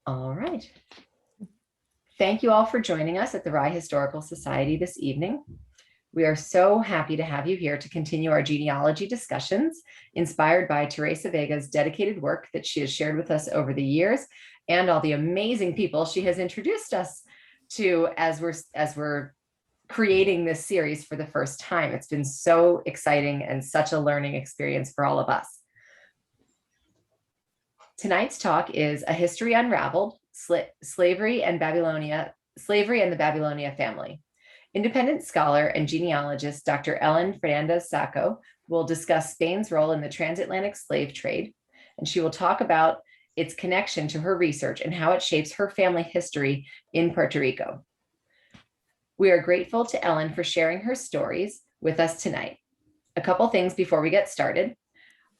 All right. Thank you all for joining us at the Rye Historical Society this evening. We are so happy to have you here to continue our genealogy discussions, inspired by Teresa Vega's dedicated work that she has shared with us over the years, and all the amazing people she has introduced us to as we're creating this series for the first time. It's been so exciting and such a learning experience for all of us. Tonight's talk is A History Unraveled, Slavery and the Babilonia Family. Independent scholar and genealogist Dr. Ellen Fernandez-Sacco will discuss Spain's role in the transatlantic slave trade, and she will talk about its connection to her research and how it shapes her family history in Puerto Rico. We are grateful to Ellen for sharing her stories with us tonight. A couple things before we get started.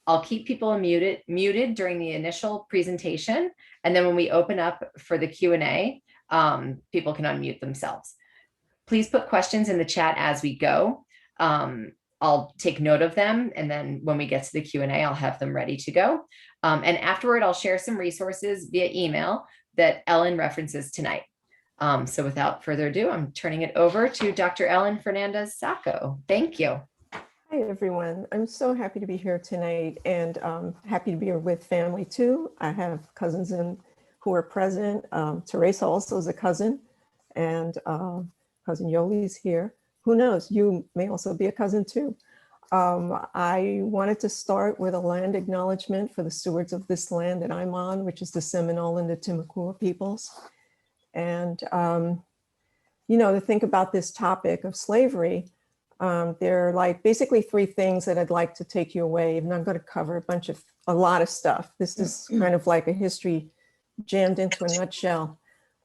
I'll keep people muted during the initial presentation, and then when we open up for the Q&A, people can unmute themselves. Please put questions in the chat as we go. I'll take note of them, and then when we get to the Q&A, I'll have them ready to go. And afterward, I'll share some resources via email that Ellen references tonight. So without further ado, I'm turning it over to Dr. Ellen Fernandez-Sacco. Thank you. Hi, everyone. I'm so happy to be here tonight, and happy to be here with family too. I have cousins who are present. Teresa also is a cousin, and cousin Yoli's here. Who knows? You may also be a cousin too. I wanted to start with a land acknowledgement for the stewards of this land that I'm on, which is the Seminole and the Timucua peoples. And, to think about this topic of slavery, there are like basically three things that I'd like to take you away. And I'm going to cover a lot of stuff. This is kind of like a history jammed into a nutshell.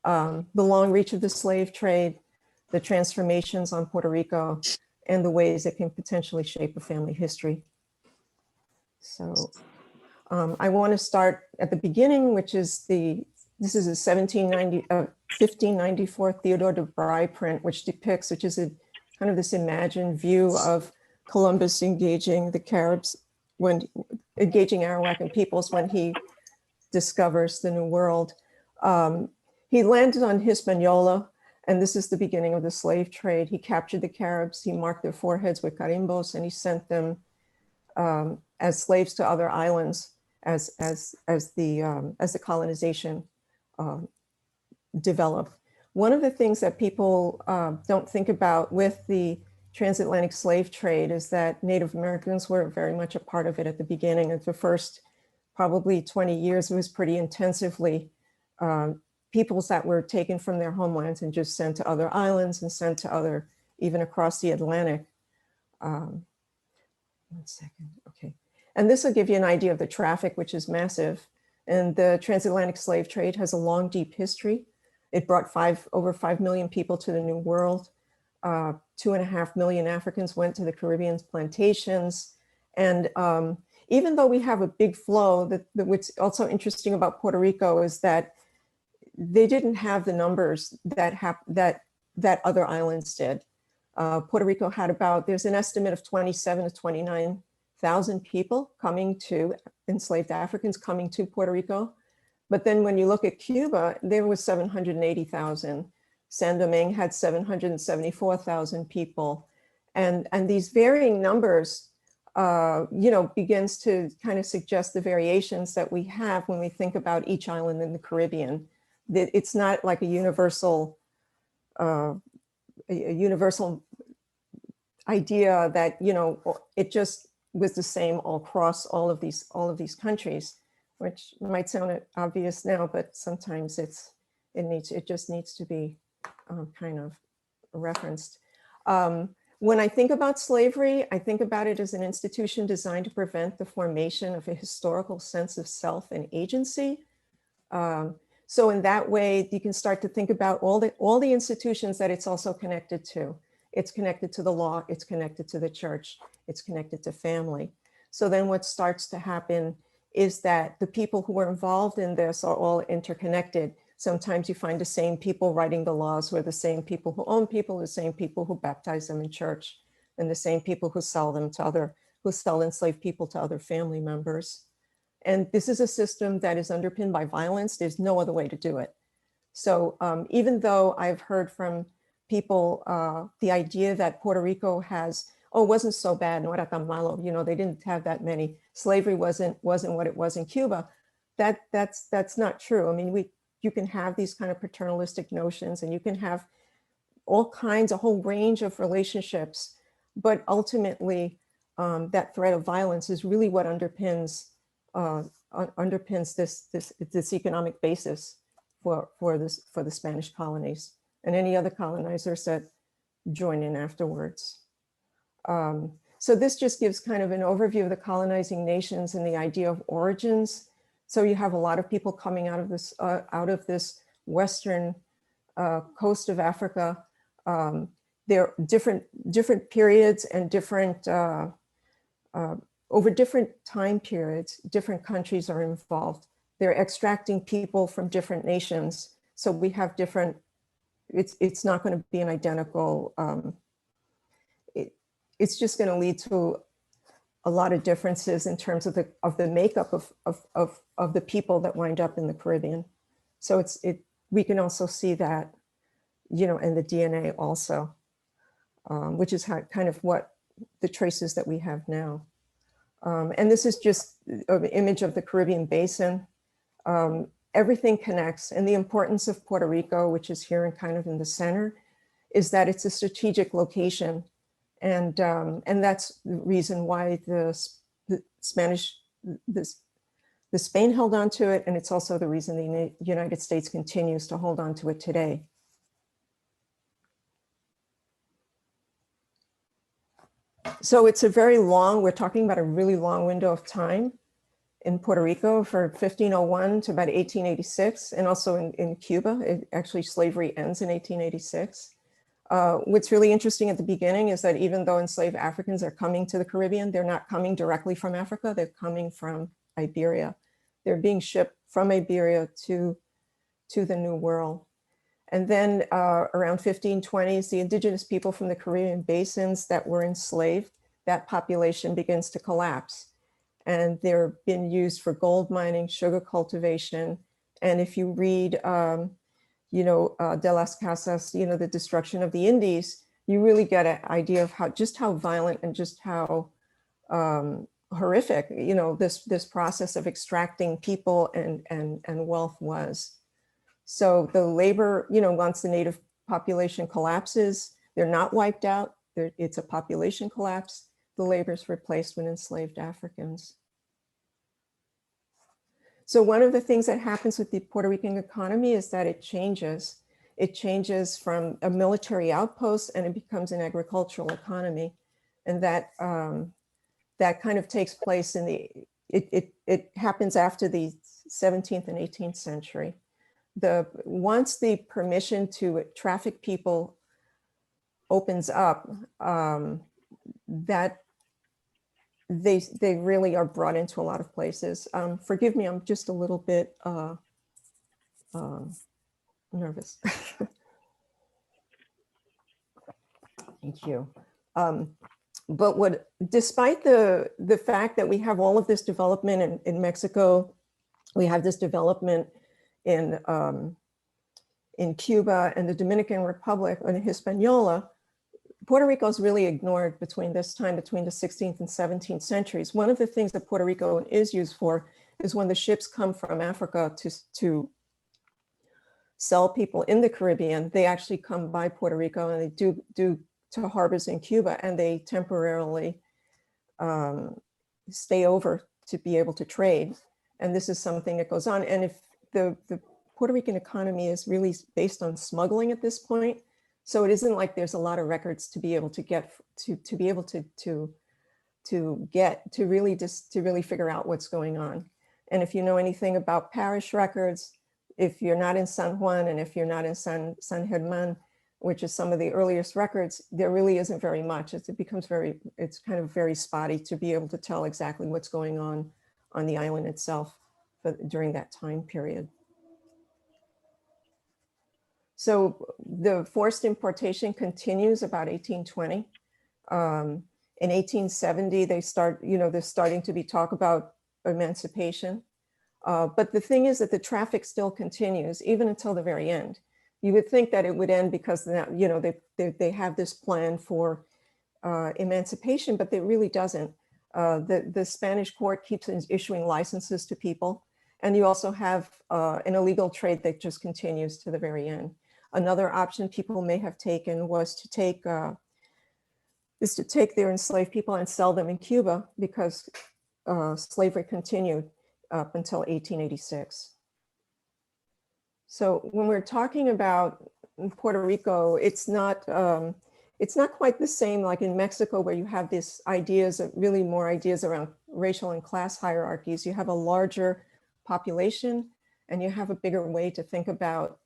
The long reach of the slave trade, the transformations on Puerto Rico, and the ways it can potentially shape a family history. So I want to start at the beginning, which is this is a 1594 Theodore de Bry print, which is a kind of this imagined view of Columbus engaging the Caribs, engaging Arawakan peoples when he discovers the New World. He landed on Hispaniola, and this is the beginning of the slave trade. He captured the Caribs, he marked their foreheads with carimbos, and he sent them as slaves to other islands as the colonization developed. One of the things that people don't think about with the transatlantic slave trade is that Native Americans were very much a part of it at the beginning. And the first probably 20 years, it was pretty intensively peoples that were taken from their homelands and just sent to other islands and sent to even across the Atlantic. 1 second, okay. And this will give you an idea of the traffic, which is massive. And the transatlantic slave trade has a long, deep history. It brought over 5 million people to the New World. 2.5 million Africans went to the Caribbean plantations. And even though we have a big flow, what's also interesting about Puerto Rico is that they didn't have the numbers that other islands did. Puerto Rico had there's an estimate of 27 to 29,000 people enslaved Africans coming to Puerto Rico. But then when you look at Cuba, there was 780,000. Saint Domingue had 774,000 people. And these varying numbers, begins to kind of suggest the variations that we have when we think about each island in the Caribbean. It's not like a universal idea that, it just was the same all across all of these countries, which might sound obvious now, but sometimes it just needs to be kind of referenced. When I think about slavery, I think about it as an institution designed to prevent the formation of a historical sense of self and agency. So in that way, you can start to think about all the institutions that it's also connected to. It's connected to the law, it's connected to the church, it's connected to family. So then what starts to happen is that the people who are involved in this are all interconnected. Sometimes you find the same people writing the laws were the same people who own people, the same people who baptize them in church, and the same people who sell enslaved people to other family members. And this is a system that is underpinned by violence. There's no other way to do it. So even though I've heard from people the idea that Puerto Rico has, oh, it wasn't so bad, no era tan malo, you know, they didn't have that many. Slavery wasn't what it was in Cuba. That's not true. I mean, you can have these kind of paternalistic notions, and you can have all kinds, a whole range of relationships, but ultimately that threat of violence is really what underpins this economic basis for the Spanish colonies and any other colonizers that join in afterwards. So this just gives kind of an overview of the colonizing nations and the idea of origins. So you have a lot of people coming out of this western coast of Africa. There are different periods and different over different time periods, different countries are involved. They're extracting people from different nations. So we have different, it's not going to be an identical, it's just going to lead to a lot of differences in terms of the makeup of the people that wind up in the Caribbean. So we can also see that, you know, in the DNA also, which is kind of what the traces that we have now. And this is just an image of the Caribbean basin. Everything connects, and the importance of Puerto Rico, which is here and kind of in the center, is that it's a strategic location. And that's the reason why the Spain held on to it, and it's also the reason the United States continues to hold on to it today. So it's a very long, we're talking about a really long window of time in Puerto Rico for 1501 to about 1886, and also in Cuba. Actually, slavery ends in 1886. What's really interesting at the beginning is that even though enslaved Africans are coming to the Caribbean, they're not coming directly from Africa, they're coming from Iberia. They're being shipped from Iberia to the New World. And then around 1520s, the indigenous people from the Caribbean basins that were enslaved, that population begins to collapse. And they're being used for gold mining, sugar cultivation. And if you read, you know, De las Casas, you know, the destruction of the Indies, you really get an idea of just how violent and just how horrific, you know, this process of extracting people and wealth was. So the labor, you know, once the native population collapses, they're not wiped out. It's a population collapse. The labor is replaced with enslaved Africans. So one of the things that happens with the Puerto Rican economy is that it changes. It changes from a military outpost and it becomes an agricultural economy. And that kind of takes place it happens after the 17th and 18th century. Once the permission to traffic people opens up, that they really are brought into a lot of places. Forgive me, I'm just a little bit nervous. Thank you. But despite the fact that we have all of this development in Mexico, we have this development in Cuba and the Dominican Republic and Hispaniola, Puerto Rico is really ignored between the 16th and 17th centuries. One of the things that Puerto Rico is used for is when the ships come from Africa to sell people in the Caribbean, they actually come by Puerto Rico and they do to harbors in Cuba, and they temporarily stay over to be able to trade. And this is something that goes on. And if the Puerto Rican economy is really based on smuggling at this point, so it isn't like there's a lot of records to be able to get to be able to really figure out what's going on. And if you know anything about parish records, if you're not in San Juan and if you're not in San Germán, which is some of the earliest records, there really isn't very much. It's kind of very spotty to be able to tell exactly what's going on the island itself during that time period. So the forced importation continues about 1820. In 1870, they're starting to be talk about emancipation. But the thing is that the traffic still continues even until the very end. You would think that it would end because they have this plan for emancipation, but it really doesn't. The Spanish court keeps issuing licenses to people, and you also have an illegal trade that just continues to the very end. Another option people may have taken was to take their enslaved people and sell them in Cuba, because slavery continued up until 1886. So when we're talking about Puerto Rico, it's not quite the same like in Mexico, where you have these ideas of really more ideas around racial and class hierarchies. You have a larger population, and you have a bigger way to think about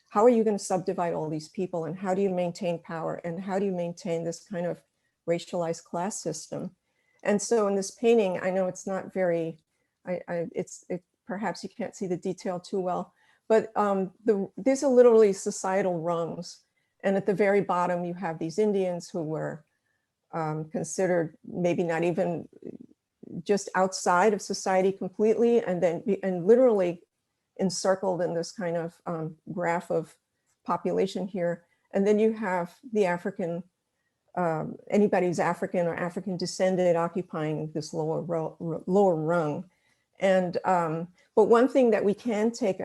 how are you going to subdivide all these people, and how do you maintain power, and how do you maintain this kind of racialized class system. And so in this painting, I know it's not very, perhaps you can't see the detail too well, but these are literally societal rungs. And at the very bottom, you have these Indians who were considered maybe not even just outside of society completely, and literally encircled in this kind of graph of population here. And then you have the African, anybody who's African or African descended occupying this lower rung. And but one thing that we can take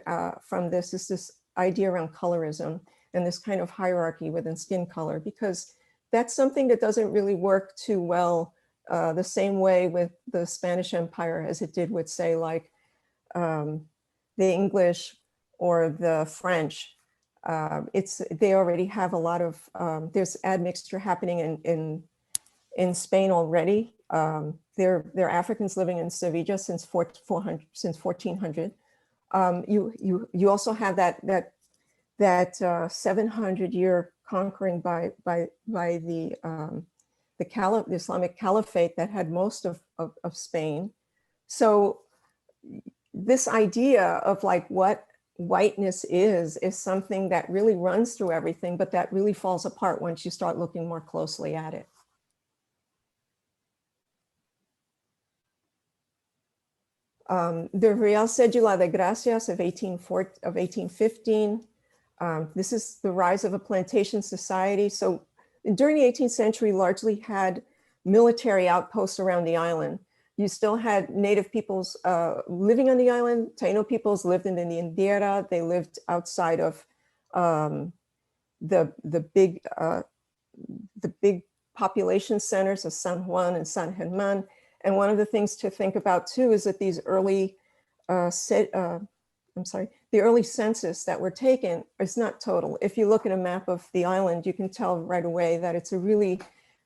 from this is this idea around colorism and this kind of hierarchy within skin color, because that's something that doesn't really work too well the same way with the Spanish Empire as it did with, say, like the English or the French. They already have a lot of, there's admixture happening in Spain already. There are Africans living in Sevilla since 1400. You also have that 700-year conquering by the Islamic Caliphate that had most of Spain. So this idea of like what whiteness is something that really runs through everything, but that really falls apart once you start looking more closely at it. The Real Cédula de Gracias of 1815. This is the rise of a plantation society. So during the 18th century, largely had military outposts around the island. You still had native peoples living on the island. Taino peoples lived in the Indiera. They lived outside of the big population centers of San Juan and San Germán. And one of the things to think about too is that these early, the early census that were taken is not total. If you look at a map of the island, you can tell right away that it's a really,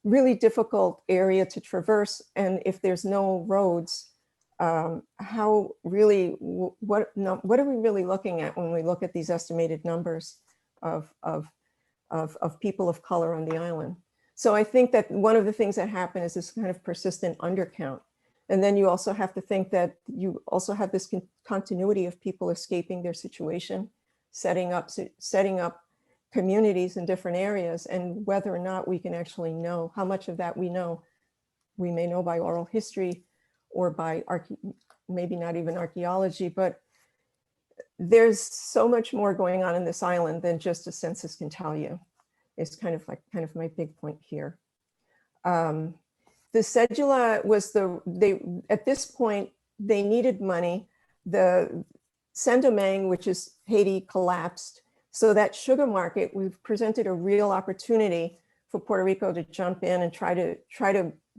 really difficult area to traverse. And if there's no roads, what are we really looking at when we look at these estimated numbers of people of color on the island? So I think that one of the things that happen is this kind of persistent undercount. And then you also have to think that you also have this continuity of people escaping their situation, setting up communities in different areas, and whether or not we can actually know how much of that we know. We may know by oral history or by maybe not even archaeology, but there's so much more going on in this island than just a census can tell you. Is kind of my big point here. The cedula was at this point, they needed money. The Saint-Domingue, which is Haiti, collapsed. So that sugar market, we've presented a real opportunity for Puerto Rico to jump in and try to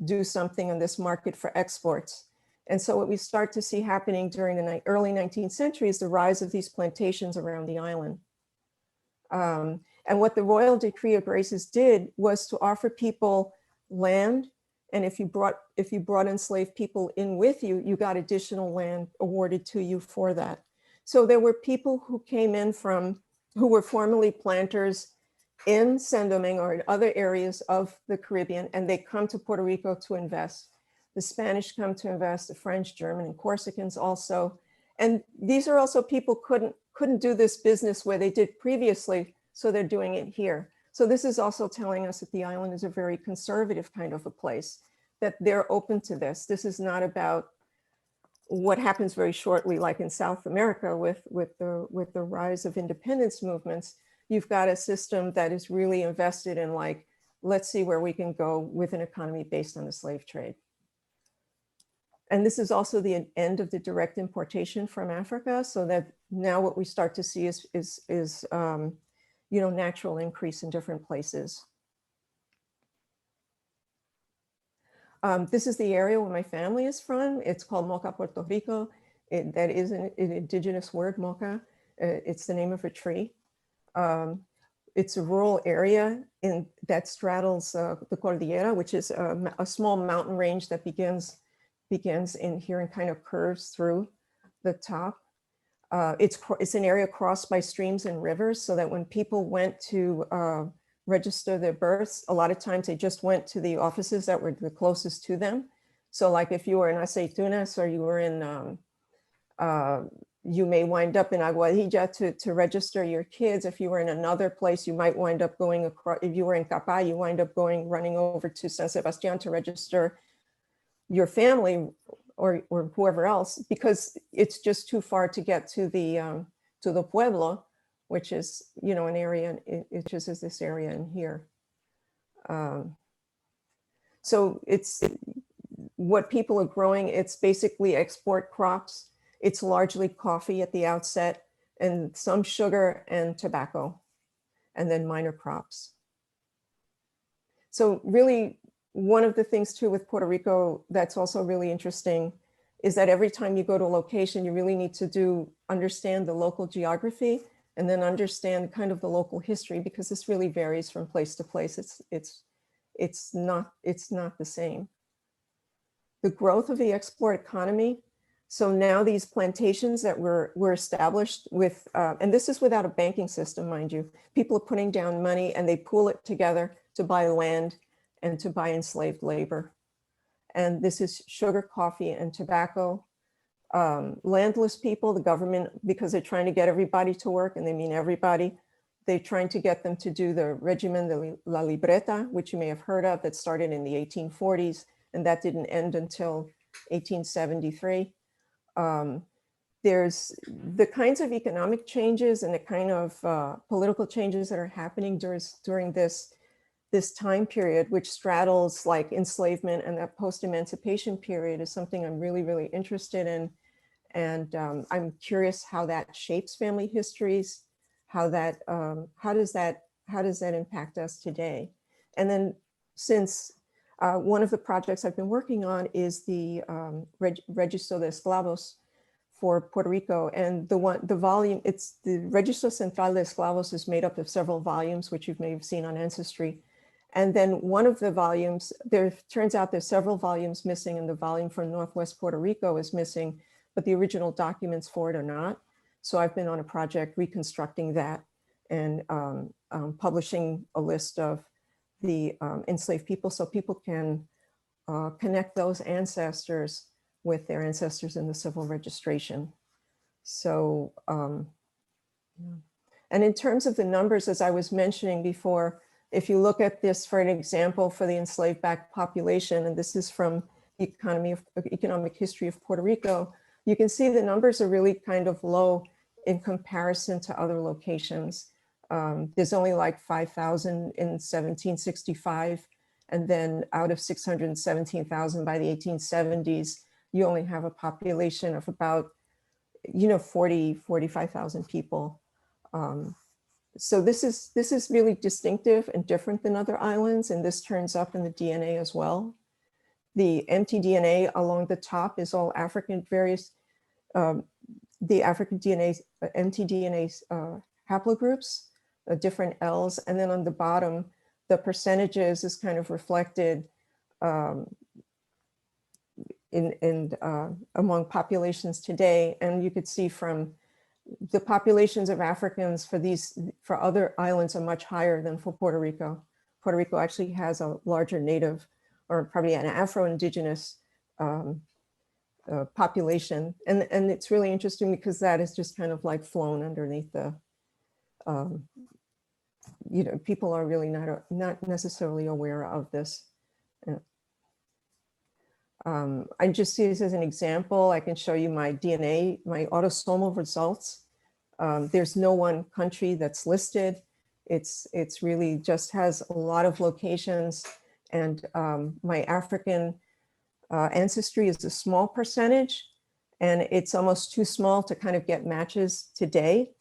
do something on this market for exports. And so what we start to see happening during the early 19th century is the rise of these plantations around the island. And what the Royal Decree of Graces did was to offer people land. And if you brought enslaved people in with you, you got additional land awarded to you for that. So there were people who came in who were formerly planters in Saint-Domingue or in other areas of the Caribbean, and they come to Puerto Rico to invest. The Spanish come to invest, the French, German, and Corsicans also. And these are also people couldn't do this business where they did previously, so they're doing it here. So this is also telling us that the island is a very conservative kind of a place, that they're open to this. This is not about what happens very shortly, like in South America with the rise of independence movements, you've got a system that is really invested in like, let's see where we can go with an economy based on the slave trade. And this is also the end of the direct importation from Africa, so that now what we start to see is natural increase in different places. This is the area where my family is from. It's called Moca, Puerto Rico. That is an indigenous word, Moca. It's the name of a tree. It's a rural area that straddles the Cordillera, which is a small mountain range that begins in here and kind of curves through the top. It's an area crossed by streams and rivers, so that when people went to register their births, a lot of times they just went to the offices that were the closest to them. So like if you were in Aceitunas or you were in, you may wind up in Aguadilla to register your kids. If you were in another place, you might wind up going across. If you were in Capa, you wind up running over to San Sebastian to register your family or whoever else, because it's just too far to get to the pueblo, which is, an area, it just is this area in here. So it's what people are growing. It's basically export crops. It's largely coffee at the outset, and some sugar and tobacco, and then minor crops. So really, one of the things too with Puerto Rico that's also really interesting is that every time you go to a location, you really need to understand the local geography and then understand kind of the local history, because this really varies from place to place. It's not the same. The growth of the export economy. So now these plantations that were established with, and this is without a banking system, mind you, people are putting down money and they pool it together to buy land and to buy enslaved labor. And this is sugar, coffee, and tobacco. Landless people, the government, because they're trying to get everybody to work, and they mean everybody, they're trying to get them to do the Régimen de la Libreta, which you may have heard of, that started in the 1840s, and that didn't end until 1873. There's the kinds of economic changes and the kind of political changes that are happening during this time period, which straddles like enslavement and that post-emancipation period, is something I'm really, really interested in. And I'm curious how that shapes family histories, how does that impact us today? And then since one of the projects I've been working on is the Registro de Esclavos for Puerto Rico, and the volume, it's the Registro Central de Esclavos is made up of several volumes, which you may have seen on Ancestry. And then one of the volumes, turns out there's several volumes missing, and the volume from Northwest Puerto Rico is missing, but the original documents for it are not. So I've been on a project reconstructing that and publishing a list of the enslaved people, so people can connect those ancestors with their ancestors in the civil registration. So, and in terms of the numbers, as I was mentioning before, if you look at this for an example for the enslaved back population, and this is from the economic history of Puerto Rico, you can see the numbers are really kind of low in comparison to other locations. There's only like 5,000 in 1765, and then out of 617,000 by the 1870s, you only have a population of about 45,000 people. So this is really distinctive and different than other islands, and this turns up in the DNA as well. The mtDNA along the top is all African, the African DNA, mtDNA haplogroups, different L's, and then on the bottom, the percentages is kind of reflected among populations today, and you could see from the populations of Africans for other islands are much higher than for Puerto Rico. Puerto Rico actually has a larger native, or probably an Afro-Indigenous population. And it's really interesting because that is just kind of like flown underneath the, people are really not necessarily aware of this. I just see this as an example. I can show you my DNA, my autosomal results. There's no one country that's listed. It's really just has a lot of locations, and my African ancestry is a small percentage, and it's almost too small to kind of get matches today,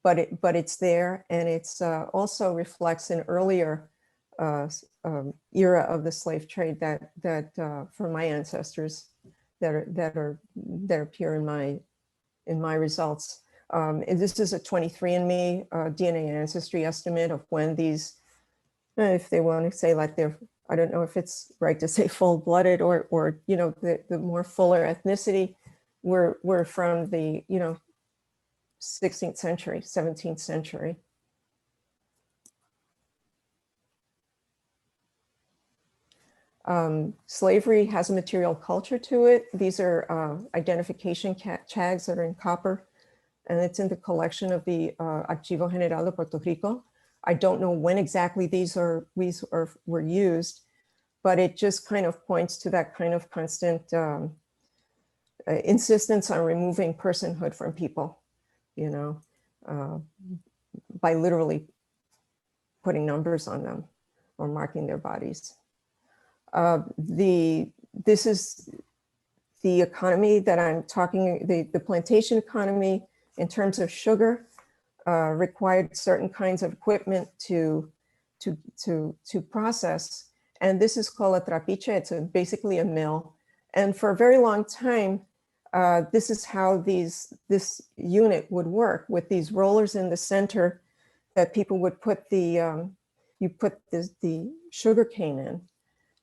but it's there, and it's also reflects an earlier era of the slave trade that for my ancestors that appear in my results. And this is a 23andMe DNA and ancestry estimate of when these, if they want to say like they're, I don't know if it's right to say full-blooded or you know, the more fuller ethnicity were from the, you know, 16th century, 17th century. Slavery has a material culture to it. These are identification tags that are in copper, and it's in the collection of the Archivo General de Puerto Rico. I don't know when exactly these were used, but it just kind of points to that kind of constant insistence on removing personhood from people, you know, by literally putting numbers on them or marking their bodies. This is the economy that I'm talking, the plantation economy in terms of sugar required certain kinds of equipment to process. And this is called a trapiche. It's basically a mill. And for a very long time, this is how this unit would work, with these rollers in the center that people would put the sugar cane in.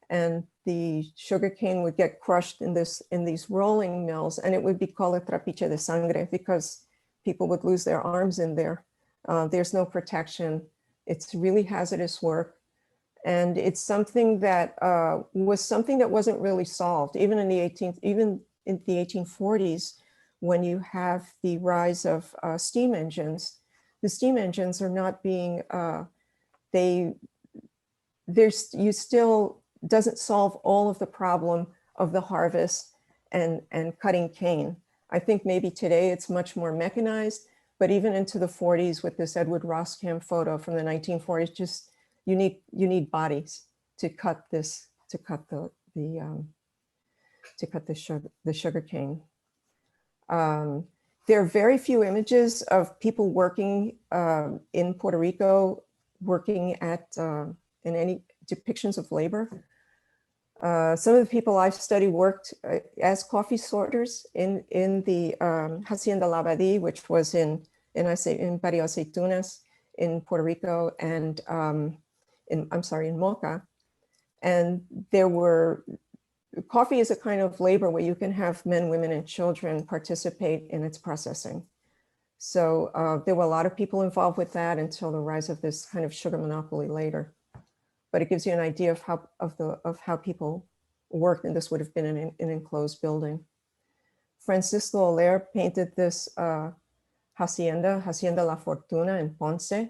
And the sugarcane would get crushed in these rolling mills, and it would be called a trapiche de sangre because people would lose their arms in there. There's no protection. It's really hazardous work, and it's something that was something that wasn't really solved, even in the 1840s, when you have the rise of steam engines. The steam engines are not being you still doesn't solve all of the problem of the harvest and cutting cane. I think maybe today it's much more mechanized, but even into the 40s with this Edward Roscam photo from the 1940s, just you need bodies to cut the sugar cane. There are very few images of people working in Puerto Rico, working in any depictions of labor. Some of the people I've studied worked as coffee sorters in the Hacienda La Abadí, which was in Barrio Aceitunas in Puerto Rico, and in Moca. And coffee is a kind of labor where you can have men, women, and children participate in its processing. So there were a lot of people involved with that until the rise of this kind of sugar monopoly later. But it gives you an idea of how people worked, and this would have been an enclosed building. Francisco Oler painted this Hacienda La Fortuna in Ponce,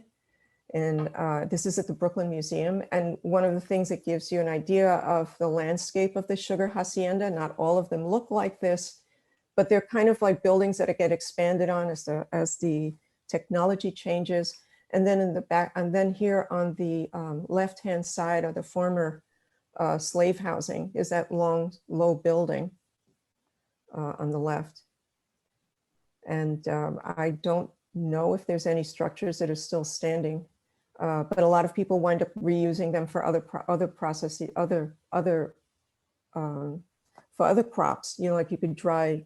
and this is at the Brooklyn Museum. And one of the things that gives you an idea of the landscape of the sugar hacienda, not all of them look like this, but they're kind of like buildings that get expanded on as the technology changes. And then in the back, and then here on the left-hand side of the former slave housing is that long, low building on the left. And I don't know if there's any structures that are still standing, but a lot of people wind up reusing them for other processes, for other crops. You know, like you could dry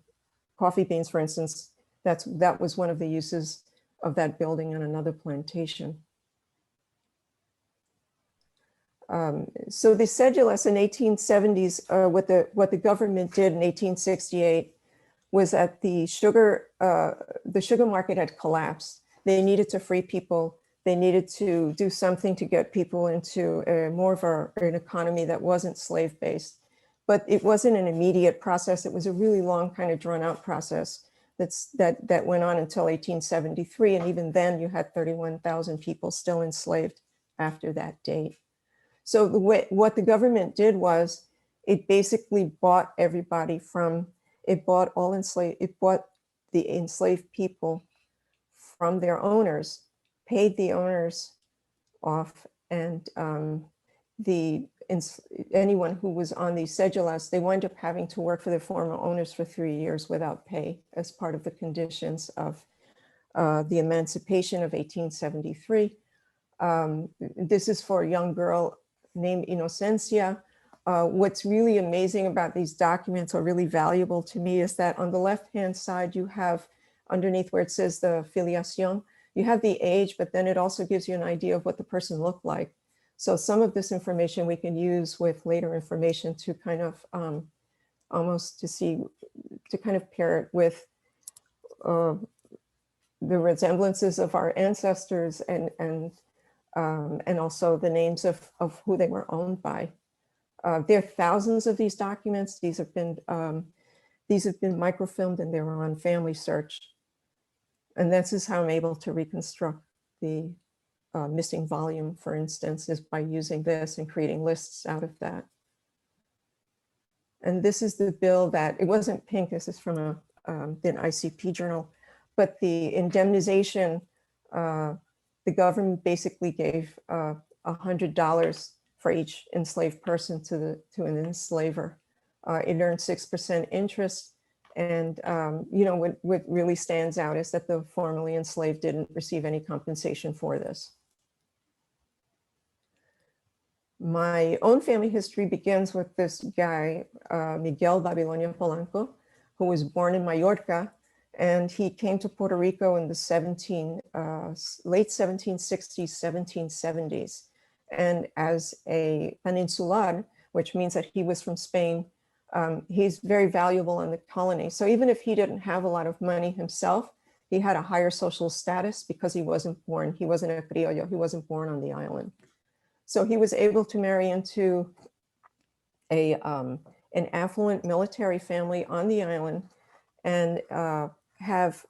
coffee beans, for instance. That was one of the uses of that building on another plantation. So the cedulas in 1870s, what the government did in 1868 was that the sugar market had collapsed. They needed to free people. They needed to do something to get people into more of an economy that wasn't slave-based. But it wasn't an immediate process. It was a really long, kind of drawn-out process that went on until 1873. And even then, you had 31,000 people still enslaved after that date. So what the government did was it basically bought everybody from, it bought the enslaved people from their owners, paid the owners off, and anyone who was on these cedulas, they wind up having to work for their former owners for 3 years without pay as part of the conditions of the emancipation of 1873. This is for a young girl named Inocencia. What's really amazing about these documents, or really valuable to me, is that on the left-hand side, you have underneath where it says the filiación, you have the age, but then it also gives you an idea of what the person looked like. So some of this information we can use with later information to kind of almost to kind of pair it with the resemblances of our ancestors and also the names of who they were owned by. There are thousands of these documents. These have been microfilmed, and they were on Family Search. And this is how I'm able to reconstruct the missing volume, for instance, is by using this and creating lists out of that. And this is the bill that, it wasn't pink, this is from an ICP journal, but the indemnization, the government basically gave $100 for each enslaved person to an enslaver. It earned 6% interest. And what really stands out is that the formerly enslaved didn't receive any compensation for this. My own family history begins with this guy, Miguel Babilonia Polanco, who was born in Mallorca, and he came to Puerto Rico in the late 1760s, 1770s. And as a peninsular, which means that he was from Spain, he's very valuable in the colony. So even if he didn't have a lot of money himself, he had a higher social status because he wasn't a criollo, he wasn't born on the island. So he was able to marry into an affluent military family on the island and have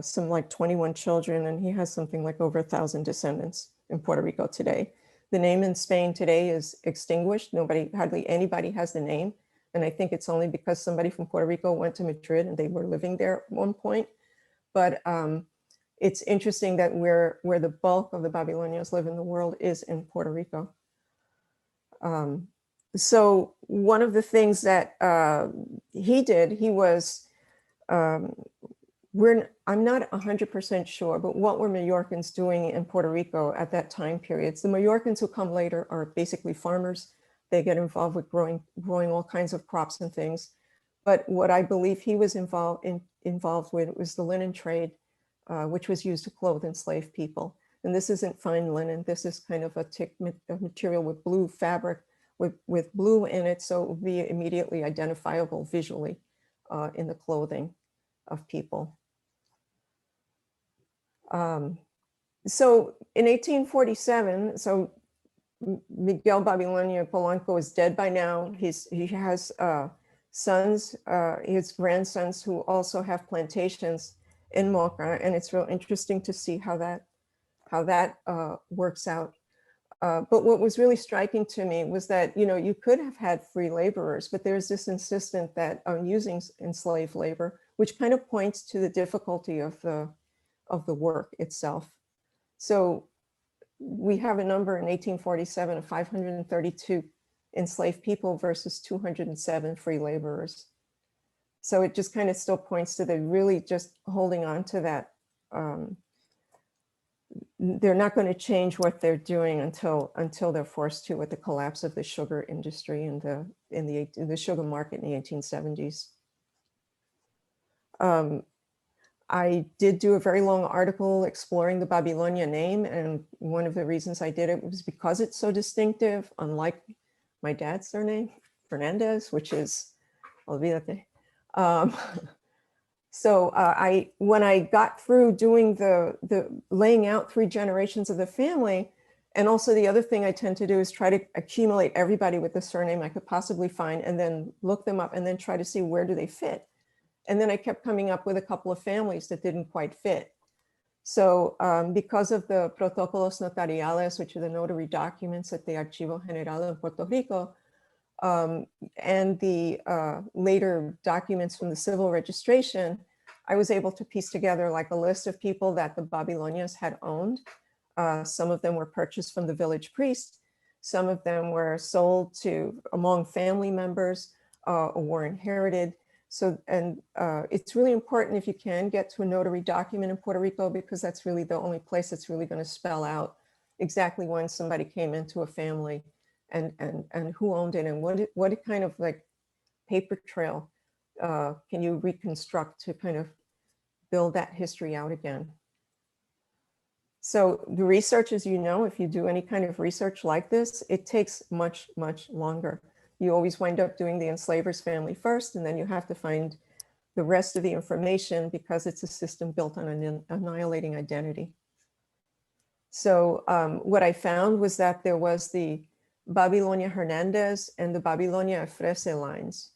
some like 21 children, and he has something like over 1,000 descendants in Puerto Rico today. The name in Spain today is extinguished. Hardly anybody has the name. And I think it's only because somebody from Puerto Rico went to Madrid and they were living there at one point. But it's interesting that where the bulk of the Babylonians live in the world is in Puerto Rico. So one of the things that he did, he was, I'm not 100% sure, but what were Mallorcans doing in Puerto Rico at that time period? The Mallorcans who come later are basically farmers. They get involved with growing all kinds of crops and things. But what I believe he was involved with was the linen trade, which was used to clothe enslaved people. And this isn't fine linen. This is kind of a material with blue fabric with blue in it, so it would be immediately identifiable visually in the clothing of people. So in 1847, so Miguel Babilonia Polanco is dead by now. He has sons, his grandsons, who also have plantations in Moca, and it's real interesting to see how that works out. But what was really striking to me was that, you could have had free laborers, but there's this insistence that on using enslaved labor, which kind of points to the difficulty of the work itself. So we have a number in 1847 of 532 enslaved people versus 207 free laborers. So it just kind of still points to the really just holding on to that. They're not going to change what they're doing until they're forced to, with the collapse of the sugar industry and the sugar market in the 1870s. I did do a very long article exploring the Babilonia name, and one of the reasons I did it was because it's so distinctive, unlike my dad's surname, Fernandez, which is, olvídate. So when I got through doing the laying out 3 generations of the family, and also the other thing I tend to do is try to accumulate everybody with the surname I could possibly find, and then look them up and then try to see where do they fit. And then I kept coming up with a couple of families that didn't quite fit. So because of the protocolos notariales, which are the notary documents at the Archivo General in Puerto Rico, and the later documents from the civil registration, I was able to piece together like a list of people that the Babilonians had owned. Some of them were purchased from the village priest. Some of them were sold to among family members or were inherited. So, and it's really important if you can get to a notary document in Puerto Rico, because that's really the only place that's really going to spell out exactly when somebody came into a family and who owned it and what kind of like paper trail can you reconstruct to kind of build that history out again. So the research, as you know, if you do any kind of research like this, it takes much, much longer. You always wind up doing the enslaver's family first, and then you have to find the rest of the information because it's a system built on an annihilating identity. So what I found was that there was the Babilonia Hernandez and the Babilonia Frese lines.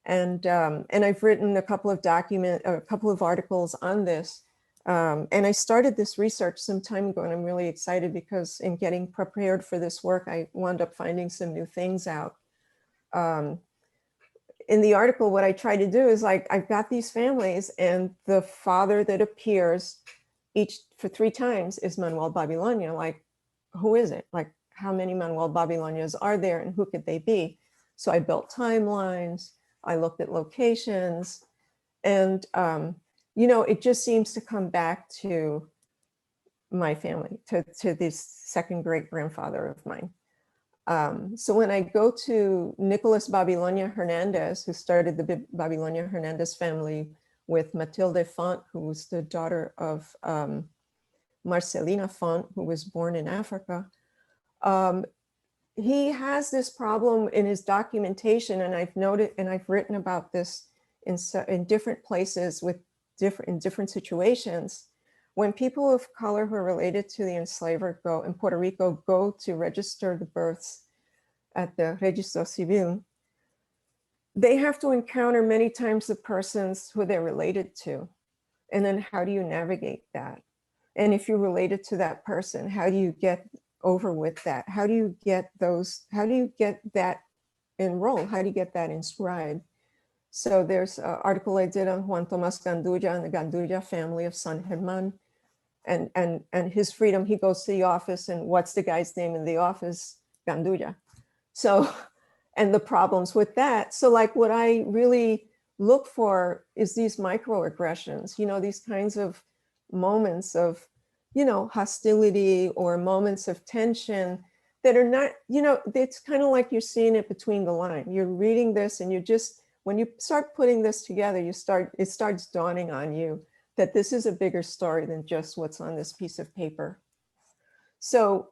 And I've written a couple of articles on this. And I started this research some time ago, and I'm really excited because in getting prepared for this work, I wound up finding some new things out. In the article, what I try to do is like, I've got these families and the father that appears each for 3 times is Manuel Babilonia. Like, who is it? Like, how many Manuel Babilonias are there and who could they be? So I built timelines, I looked at locations, and you know, it just seems to come back to my family, to this second great grandfather of mine. So when I go to Nicholas Babilonia Hernandez, who started the Babilonia Hernandez family with Matilde Font, who was the daughter of Marcelina Font, who was born in Africa, he has this problem in his documentation, and I've noted and I've written about this in different places with different situations. When people of color who are related to the enslaver go in Puerto Rico go to register the births at the Registro Civil, they have to encounter many times the persons who they're related to. And then how do you navigate that? And if you're related to that person, how do you get over with that? How do you get that enrolled? How do you get that inscribed? So there's an article I did on Juan Tomás Gandulla and the Gandulla family of San Germán, and his freedom. He goes to the office, and what's the guy's name in the office? Gandulla. So, and the problems with that. So like what I really look for is these microaggressions, you know, these kinds of moments of, you know, hostility or moments of tension that are not, you know, it's kind of like you're seeing it between the lines. You're reading this and you just, when you start putting this together, it starts dawning on you that this is a bigger story than just what's on this piece of paper. So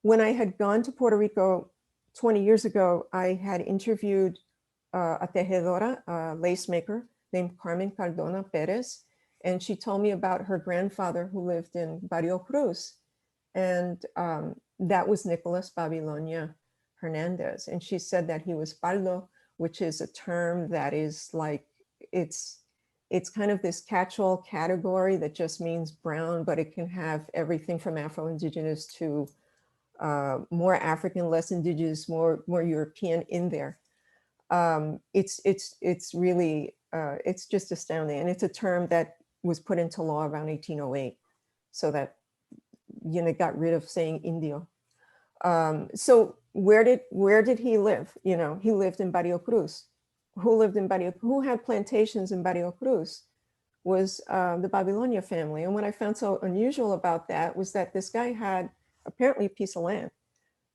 when I had gone to Puerto Rico 20 years ago, I had interviewed a tejedora, a lace maker named Carmen Cardona Perez. And she told me about her grandfather who lived in Barrio Cruz. And that was Nicholas Babilonia Hernandez. And she said that he was pardo, which is a term that is like, it's kind of this catch-all category that just means brown, but it can have everything from Afro-Indigenous to more African, less Indigenous, more European in there. It's really, it's just astounding. And it's a term that was put into law around 1808, so that, you know, got rid of saying Indio. So where did he live? You know, he lived in Barrio Cruz. Who had plantations in Barrio Cruz was the Babilonia family. And what I found so unusual about that was that this guy had apparently a piece of land.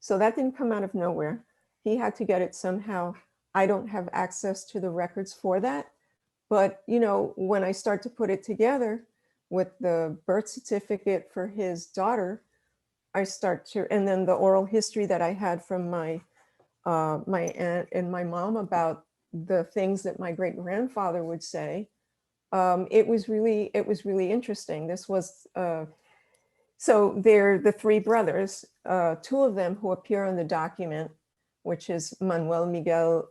So that didn't come out of nowhere. He had to get it somehow. I don't have access to the records for that. But, you know, when I start to put it together with the birth certificate for his daughter, I start to, and then the oral history that I had from my aunt and my mom about the things that my great grandfather would say, it was really interesting. This was, so they're the 3 brothers, 2 of them who appear on the document, which is Manuel Miguel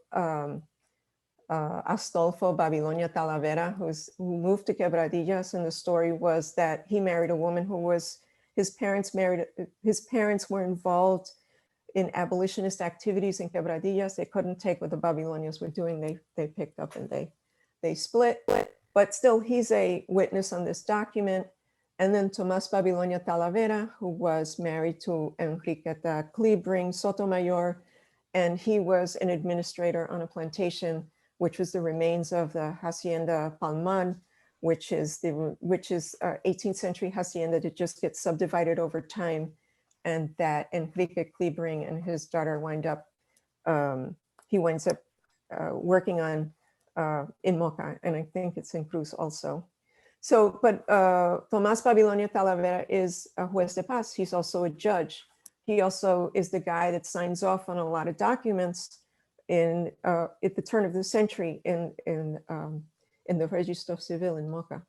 Astolfo Babilonia Talavera, who moved to Quebradillas, and the story was that he married a woman who was, his parents were involved in abolitionist activities in Quebradillas. They couldn't take what the Babilonians were doing. They picked up and they split. But still, he's a witness on this document. And then Tomás Babilonia Talavera, who was married to Enriqueta Klebring Sotomayor, and he was an administrator on a plantation, which was the remains of the Hacienda Palman, which is 18th century hacienda that just gets subdivided over time, and that Enrique Klebring and his daughter he winds up working on in Moca, and I think it's in Cruz also. So, but Tomás Babilonia Talavera is a juez de paz. He's also a judge. He also is the guy that signs off on a lot of documents at the turn of the century in the Registro Civil in Moca.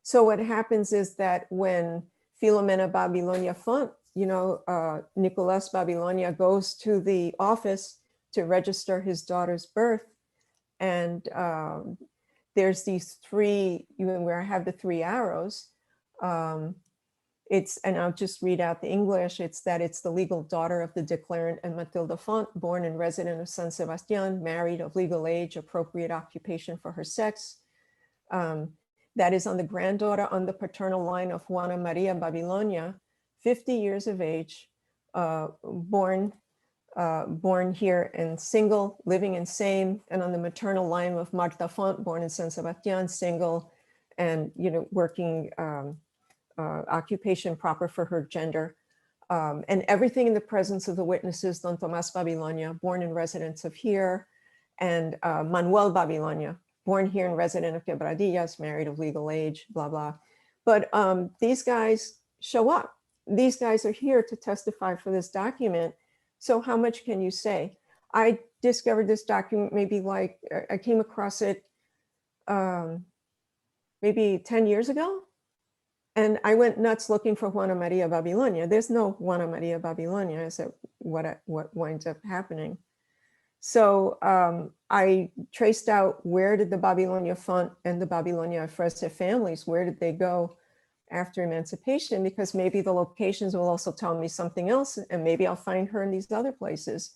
So what happens is that when Filomena Babilonia Font, Nicolas Babilonia goes to the office to register his daughter's birth, and there's these three, where I have the three arrows. And I'll just read out the English. It's the legal daughter of the declarant and Matilda Font, born and resident of San Sebastian, married, of legal age, appropriate occupation for her sex. That is on the granddaughter on the paternal line of Juana Maria Babilonia, 50 years of age, born here and single, living in same, and on the maternal line of Marta Font, born in San Sebastian, single, and working occupation proper for her gender, and everything in the presence of the witnesses, Don Tomás Babilonia, born and resident of here, and Manuel Babilonia, born here and resident of Quebradillas, married, of legal age, blah, blah. But these guys show up. These guys are here to testify for this document. So how much can you say? I discovered this document I came across it maybe 10 years ago. And I went nuts looking for Juana Maria Babilonia. There's no Juana Maria Babilonia, is what winds up happening. So I traced out, where did the Babilonia Font and the Babilonia Frese families, where did they go after emancipation? Because maybe the locations will also tell me something else, and maybe I'll find her in these other places.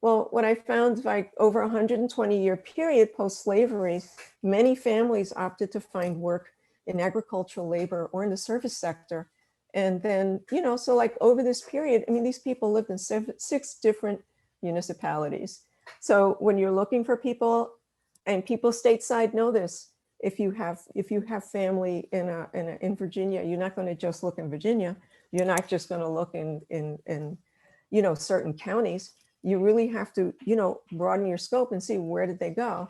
Well, what I found, over 120-year period post-slavery, many families opted to find work in agricultural labor or in the service sector. And then, so over this period, these people lived in 6 different municipalities. So when you're looking for people, and people stateside know this, if you have family in Virginia, you're not going to just look in Virginia. You're not just going to look in certain counties. You really have to, broaden your scope and see, where did they go?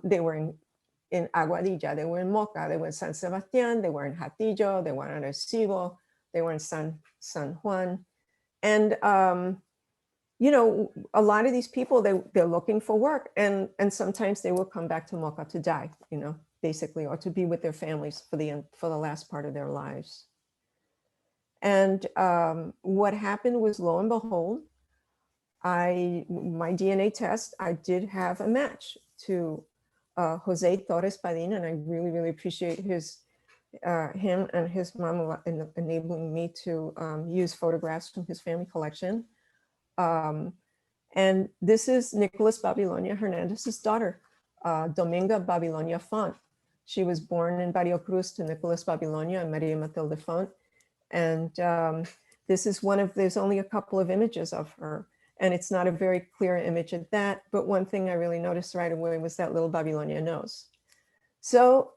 They were in Aguadilla, they were in Moca, they were in San Sebastian, they were in Hatillo, they were in Arecibo, they were in San Juan. And, a lot of these people, they're looking for work, and sometimes they will come back to Moca to die, basically, or to be with their families for the last part of their lives. And what happened was, lo and behold, my DNA test, I did have a match to Jose Torres Padin, and I really, really appreciate him and his mom enabling me to use photographs from his family collection. And this is Nicolas Babilonia Hernandez's daughter, Dominga Babilonia Font. She was born in Barrio Cruz to Nicolas Babilonia and Maria Matilde Font. And this is there's only a couple of images of her. And it's not a very clear image at that. But one thing I really noticed right away was that little Babilonia nose. So,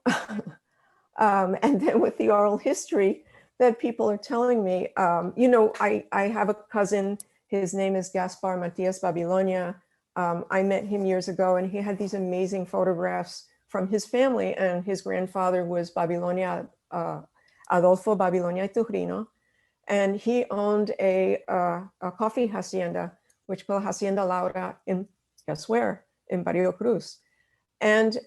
and then with the oral history that people are telling me, I have a cousin, his name is Gaspar Matias Babilonia. I met him years ago, and he had these amazing photographs from his family, and his grandfather was Babilonia, Adolfo Babilonia Tujrino, and he owned a coffee hacienda, which called Hacienda Laura, in, guess where, in Barrio Cruz. And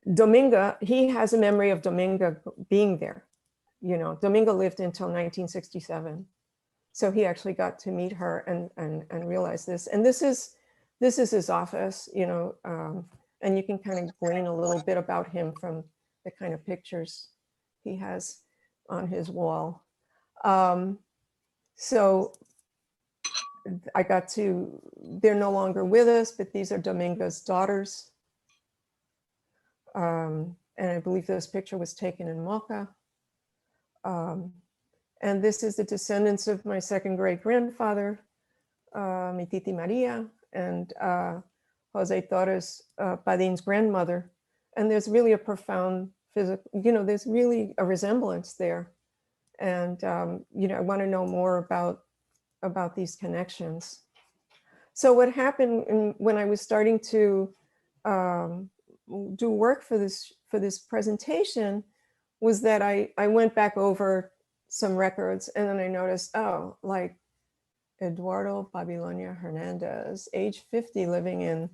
Dominga, he has a memory of Dominga being there. Dominga lived until 1967. So he actually got to meet her and realize this. And this is his office, and you can kind of glean a little bit about him from the kind of pictures he has on his wall. So I got to, they're no longer with us, but these are Dominga's daughters. And I believe this picture was taken in Moca. And this is the descendants of my second great grandfather, mi titi Maria, and Jose Torres Padin's grandmother. And there's really a profound physical, there's really a resemblance there. And, I want to know more about these connections. So what happened when I was starting to do work for this presentation was that I went back over some records, and then I noticed, oh, like Eduardo Babilonia Hernandez, age 50, living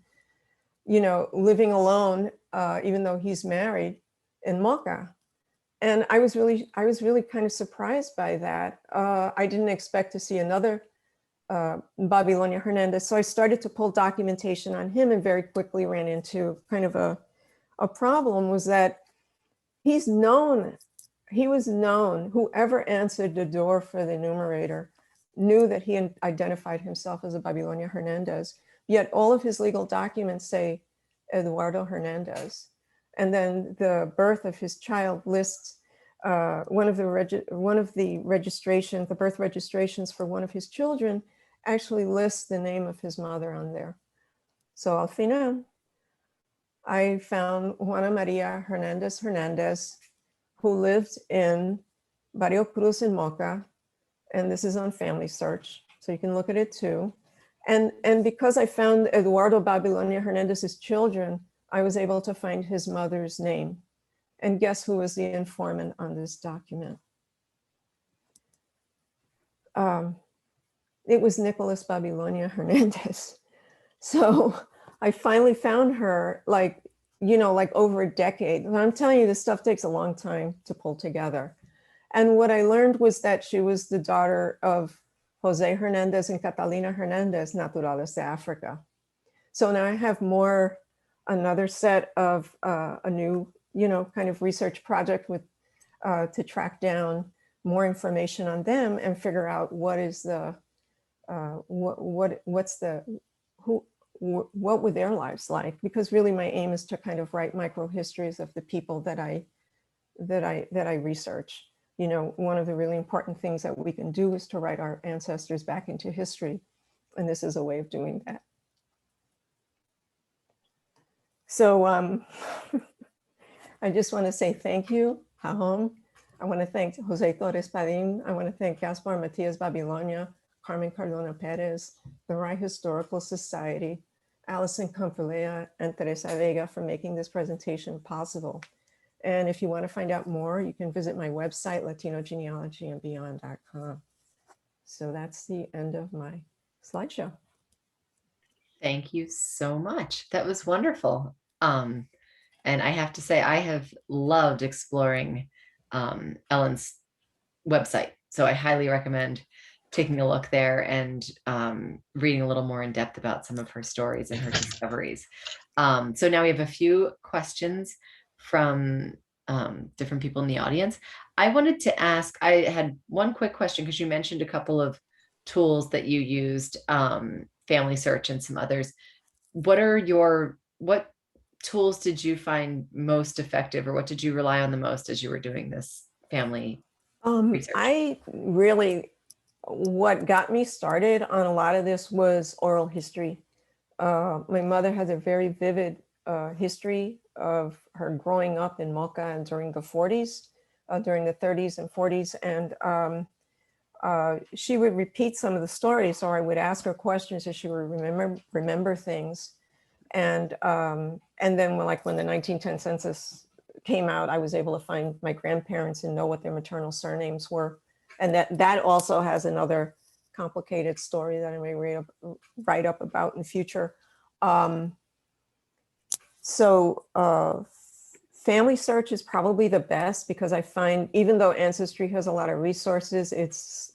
alone, even though he's married, in Moca. And I was really kind of surprised by that. I didn't expect to see another Babilonia Hernandez. So I started to pull documentation on him, and very quickly ran into kind of a problem, was that he was known, whoever answered the door for the enumerator knew that he identified himself as a Babilonia Hernandez, yet all of his legal documents say Eduardo Hernandez. And then the birth of his child lists one of the birth registrations for one of his children actually lists the name of his mother on there. So al final, I found Juana Maria Hernandez, who lived in Barrio Cruz in Moca, and this is on Family Search, so you can look at it too. And because I found Eduardo Babilonia Hernandez's children, I was able to find his mother's name. And guess who was the informant on this document? It was Nicholas Babilonia Hernandez. So I finally found her, like over a decade. And I'm telling you, this stuff takes a long time to pull together. And what I learned was that she was the daughter of Jose Hernandez and Catalina Hernandez, naturales de Africa. So now I have another set of a new, kind of research project with to track down more information on them and figure out what is the what were their lives like, because really my aim is to kind of write micro histories of the people that I research. One of the really important things that we can do is to write our ancestors back into history, and this is a way of doing that. So I just want to say thank you, Jajom. I want to thank Jose Torres Padin. I want to thank Gaspar Matias Babilonia, Carmen Cardona Perez, the Rye Historical Society, Alison Campolea, and Teresa Vega for making this presentation possible. And if you want to find out more, you can visit my website, latinogenealogyandbeyond.com. So that's the end of my slideshow. Thank you so much. That was wonderful. And I have to say, I have loved exploring Ellen's website. So I highly recommend taking a look there and reading a little more in depth about some of her stories and her discoveries. So now we have a few questions from different people in the audience. I wanted to ask, I had one quick question because you mentioned a couple of tools that you used, Family Search and some others. What tools did you find most effective, or what did you rely on the most as you were doing this family research? What got me started on a lot of this was oral history. My mother has a very vivid history of her growing up in Moca during the 40s, during the 30s and 40s. And she would repeat some of the stories, or I would ask her questions so she would remember things. And then when the 1910 census came out, I was able to find my grandparents and know what their maternal surnames were. And that also has another complicated story that I may write up about in future. Family Search is probably the best, because I find, even though Ancestry has a lot of resources,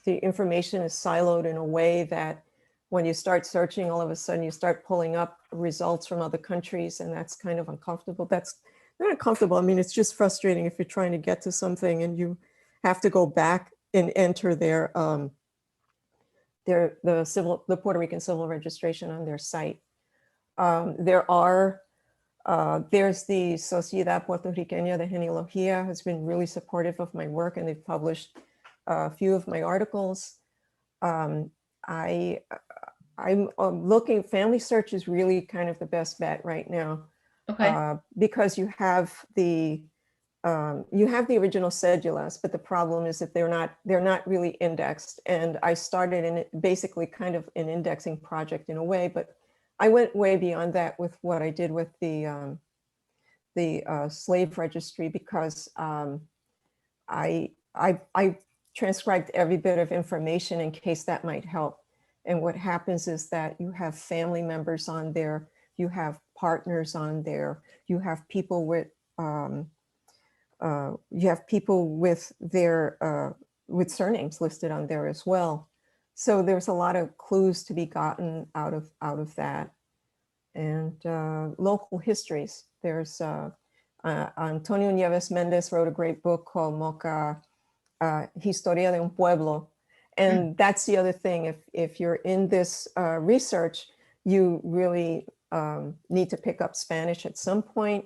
the information is siloed in a way that when you start searching, all of a sudden you start pulling up results from other countries, and that's kind of uncomfortable. That's not uncomfortable. I mean, it's just frustrating if you're trying to get to something and you have to go back and enter their the Puerto Rican civil registration on their site. There's the Sociedad Puertorriqueña de Genealogía has been really supportive of my work, and they've published a few of my articles. I'm looking, Family Search is really kind of the best bet right now. Okay. Because you have the original cedulas, but the problem is that they're not really indexed. And I started in basically kind of an indexing project in a way, but I went way beyond that with what I did with the slave registry, because I transcribed every bit of information in case that might help. And what happens is that you have family members on there, you have partners on there, you have people with their with surnames listed on there as well. So there's a lot of clues to be gotten out of that. And local histories. There's Antonio Nieves Mendez wrote a great book called Moca, Historia de un Pueblo. And that's the other thing. If you're in this research, you really need to pick up Spanish at some point.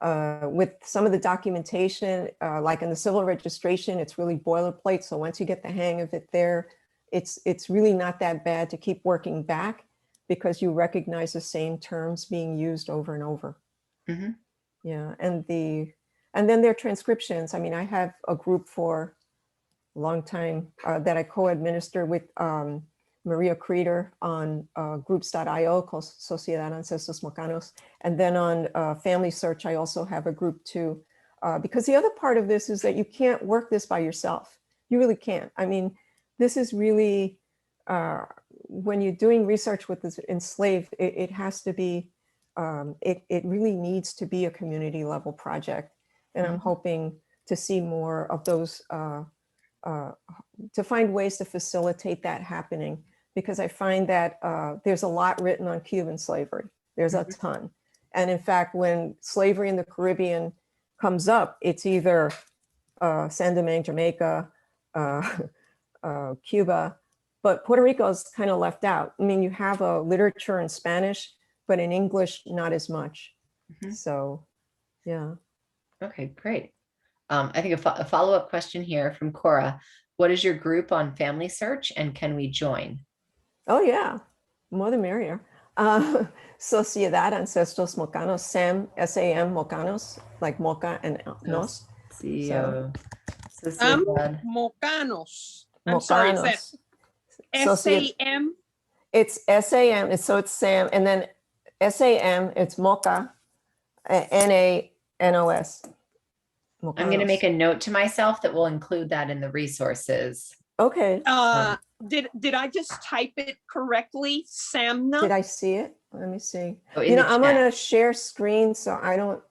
With some of the documentation, like in the civil registration, it's really boilerplate. So once you get the hang of it there, it's really not that bad to keep working back, because you recognize the same terms being used over and over. Mm-hmm. Yeah, and then there are transcriptions. I mean, I have a group for a long time that I co-administer with Maria Creeder on groups.io called Sociedad Ancestros Mocanos. And then on Family Search, I also have a group too. Because the other part of this is that you can't work this by yourself. You really can't. I mean, this is really, when you're doing research with this enslaved, it has to be, it really needs to be a community level project. And I'm hoping to see more of those, to find ways to facilitate that happening, because I find that there's a lot written on Cuban slavery. There's a ton. And in fact, when slavery in the Caribbean comes up, it's either San Domingue, Jamaica, Cuba, but Puerto Rico is kind of left out. I mean, you have a literature in Spanish, but in English, not as much. So, yeah. Okay, great. I think a follow-up question here from Cora. What is your group on Family Search, and can we join? Oh, yeah. More the merrier. Sociedad Ancestros Mocanos, SAM, S-A-M, Mocanos, like Moca and Nos. Sociedad. Mocanos. I'm sorry, is that S-A-M? It's S-A-M, so it's SAM, and then S-A-M, it's Moca, N-A-N-O-S. I'm going to make a note to myself that we'll include that in the resources. Okay. Did I just type it correctly? Samna? Did I see it? Let me see. Oh, you know, I'm on a share screen, so I don't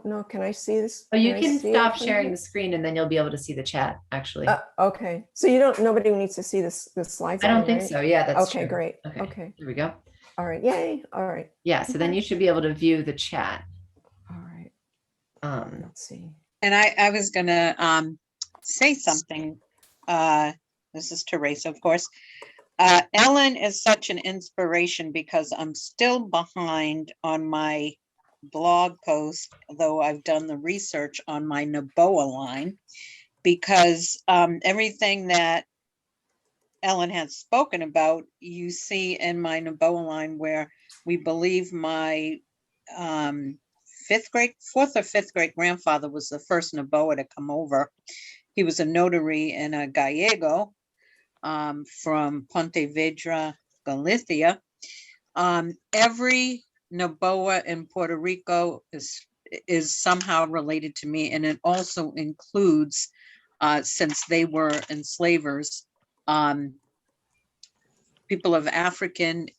know. Can I see this? Oh, you can stop sharing the screen and then you'll be able to see the chat, actually. Okay. So nobody needs to see the slides. I don't think so. Yeah, that's okay, true. Great. Okay. Okay. Here we go. All right. Yay. All right. Yeah. So then you should be able to view the chat. All right. Let's see. And I was going to say something. This is Teresa, of course. Ellen is such an inspiration because I'm still behind on my blog post, though I've done the research on my Noboa line, because everything that Ellen has spoken about, you see in my Noboa line, where we believe my fourth or fifth great grandfather was the first Noboa to come over. He was a notary and a Gallego from Pontevedra, Galicia. Every Noboa in Puerto Rico is somehow related to me, and it also includes, since they were enslavers, people of African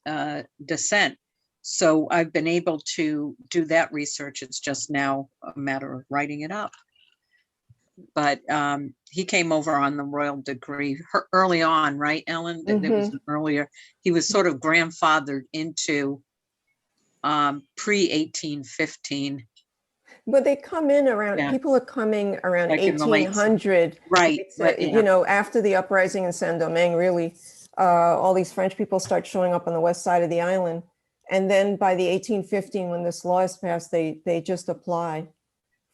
descent. So I've been able to do that research. It's just now a matter of writing it up. But he came over on the royal decree early on, right, Ellen? There was an earlier. He was sort of grandfathered into pre-1815. But they come in around, people are coming around like 1800. Right. You know, after the uprising in San Domingue, really, all these French people start showing up on the west side of the island. And then by the 1815, when this law is passed, they just apply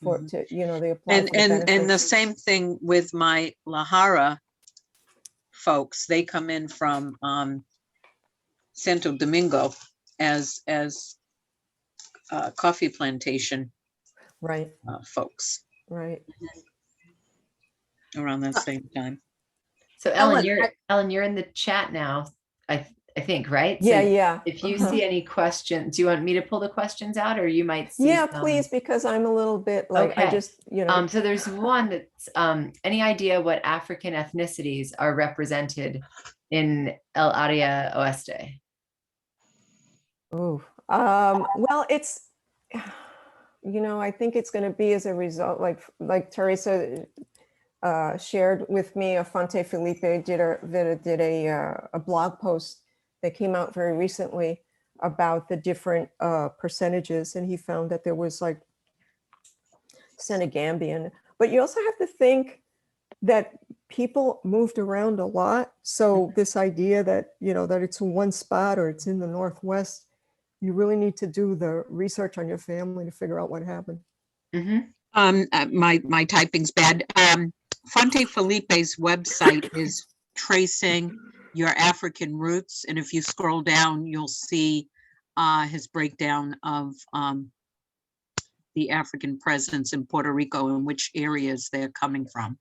for, to, you know, they apply for the And the benefits. same thing with my Lahara folks. They come in from Santo Domingo as coffee plantation Right, folks right. around that same time. So Ellen, Ellen, you're in the chat now, I think, right? Yeah, So yeah. if you uh-huh. see any questions, do you want me to pull the questions out, or you might see Yeah, some? please, because I'm a little bit like, I Okay. just, you know. So there's one that's, any idea what African ethnicities are represented in El Área Oeste? Oh, well, it's, you know, I think it's going to be as a result, like Teresa shared with me, Afante Felipe did a blog post that came out very recently about the different percentages, and he found that there was like Senegambian, but you also have to think that people moved around a lot. So this idea that, you know, that it's in one spot or it's in the Northwest, you really need to do the research on your family to figure out what happened. My typing's bad. Fonte Felipe's website is tracing your African roots, and if you scroll down, you'll see his breakdown of the African presence in Puerto Rico and which areas they're coming from.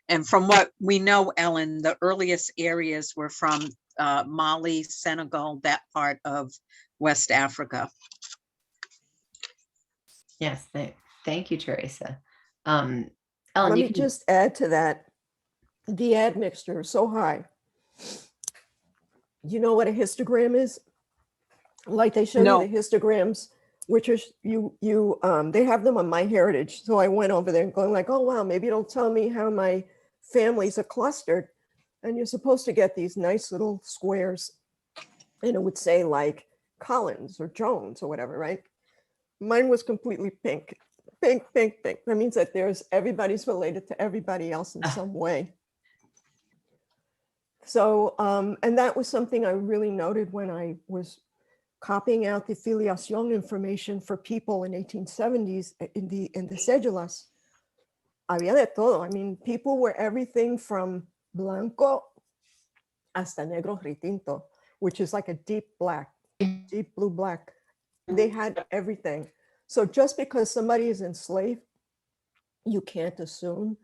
And from what we know, Ellen, the earliest areas were from Mali, Senegal, that part of West Africa. Yes, thank you, Teresa. Ellen, Let me just add to that. The admixture is so high. You know what a histogram is? Like they show No. you the histograms, which are they have them on MyHeritage. So I went over there and going like, oh wow, maybe it'll tell me how my families are clustered. And you're supposed to get these nice little squares, and it would say like Collins or Jones or whatever, right? Mine was completely pink, pink, pink, pink. That means that everybody's related to everybody else in some way. So, and that was something I really noted when I was copying out the filiación information for people in 1870s in the cédulas. Había de todo. I mean, people were everything from blanco hasta negro retinto, which is like a deep black, deep blue black. They had everything. So just because somebody is enslaved, you can't assume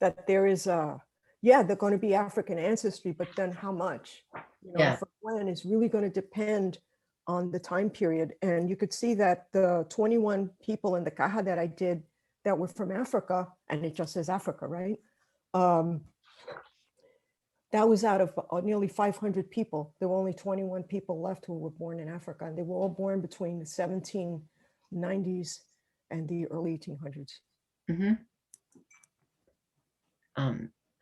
that there is they're going to be African ancestry, but then how much? You know, for when is really going to depend on the time period. And you could see that the 21 people in the caja that I did that were from Africa, and it just says Africa, right? That was out of nearly 500 people. There were only 21 people left who were born in Africa, and they were all born between the 1790s and the early 1800s. Mm-hmm.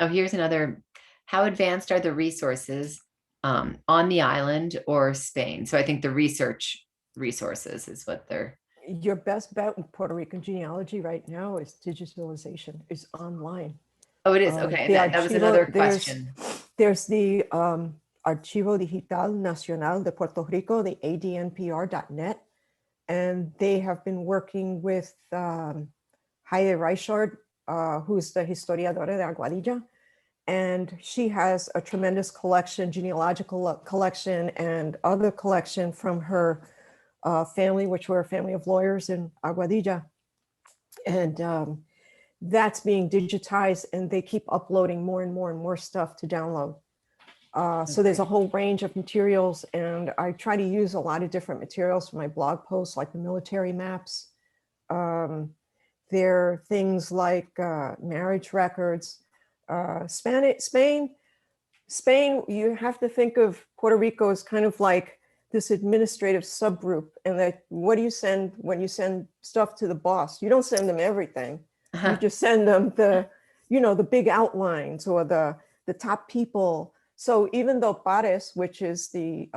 Oh, here's another. How advanced are the resources on the island or Spain? So I think the research resources is what they're. Your best bet with Puerto Rican genealogy right now is digitalization, is online. Oh, it is. Okay. That was another question. There's the Archivo Digital Nacional de Puerto Rico, the adnpr.net. And they have been working with Heide Reichard, who's the historiadora de Aguadilla. And she has a tremendous collection, genealogical collection, and other collection from her family, which were a family of lawyers in Aguadilla. And that's being digitized, and they keep uploading more and more and more stuff to download. So there's a whole range of materials, and I try to use a lot of different materials for my blog posts, like the military maps. There are things like marriage records. Spain, you have to think of Puerto Rico as kind of like this administrative subgroup, and that what do you send when you send stuff to the boss? You don't send them everything. You just send them the big outlines or the top people. So even though Pares, which is the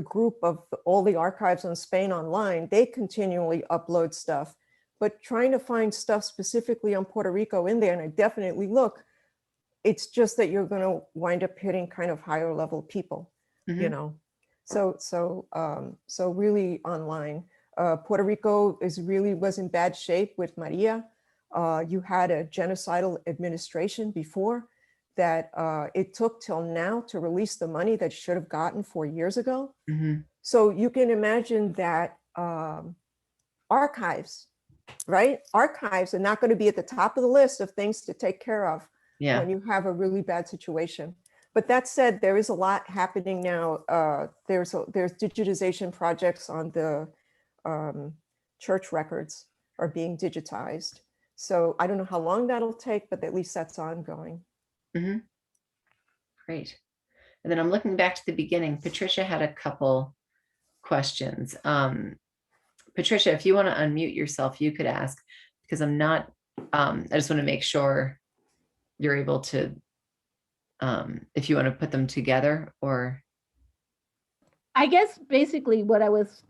group of all the archives on Spain online, they continually upload stuff, but trying to find stuff specifically on Puerto Rico in there, and I definitely look, it's just that you're going to wind up hitting kind of higher level people, you Mhm. know. So really online. Puerto Rico was in bad shape with Maria. You had a genocidal administration before that it took till now to release the money that should have gotten 4 years ago. Mhm. So you can imagine that archives, right? Archives are not going to be at the top of the list of things to take care of Yeah. when you have a really bad situation. But that said, there is a lot happening now. There's digitization projects on the church records are being digitized. So I don't know how long that'll take, but at least that's ongoing. Mhm. Great. And then I'm looking back to the beginning. Patricia had a couple questions. Patricia, if you want to unmute yourself, you could ask, because I'm not, I just want to make sure you're able to, if you want to put them together or. I guess basically what I was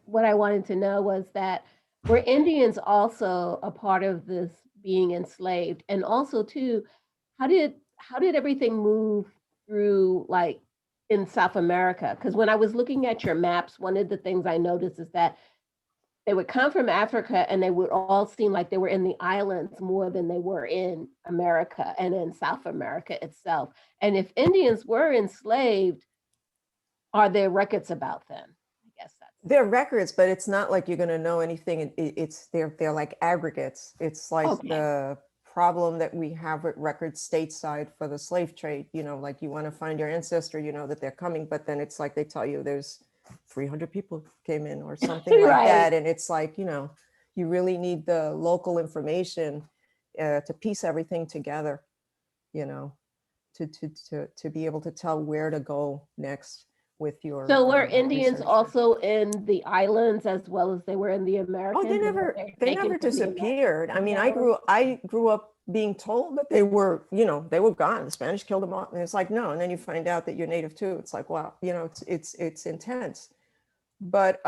what I wanted to know was that were Indians also a part of this being enslaved? And also too, how did everything move through like in South America? Because when I was looking at your maps, one of the things I noticed is that they would come from Africa and they would all seem like they were in the islands more than they were in America and in South America itself. And if Indians were enslaved, are there records about them? I guess that's There are records, but it's not like you're going to know anything. They're like aggregates. It's like okay. the problem that we have with records stateside for the slave trade. You know, like you want to find your ancestor, you know that they're coming, but then it's like they tell you there's 300 people came in or something like Right. that, and it's like, you know, you really need the local information to piece everything together, you know, to be able to tell where to go next with your. So were Indians research. also in the islands as well as they were in the Americans? Oh, they or never taken from the disappeared. I mean, No. I grew up being told that they were, you know, they were gone. The Spanish killed them all. And it's like, no. And then you find out that you're native too. It's like, wow, you know, it's intense. But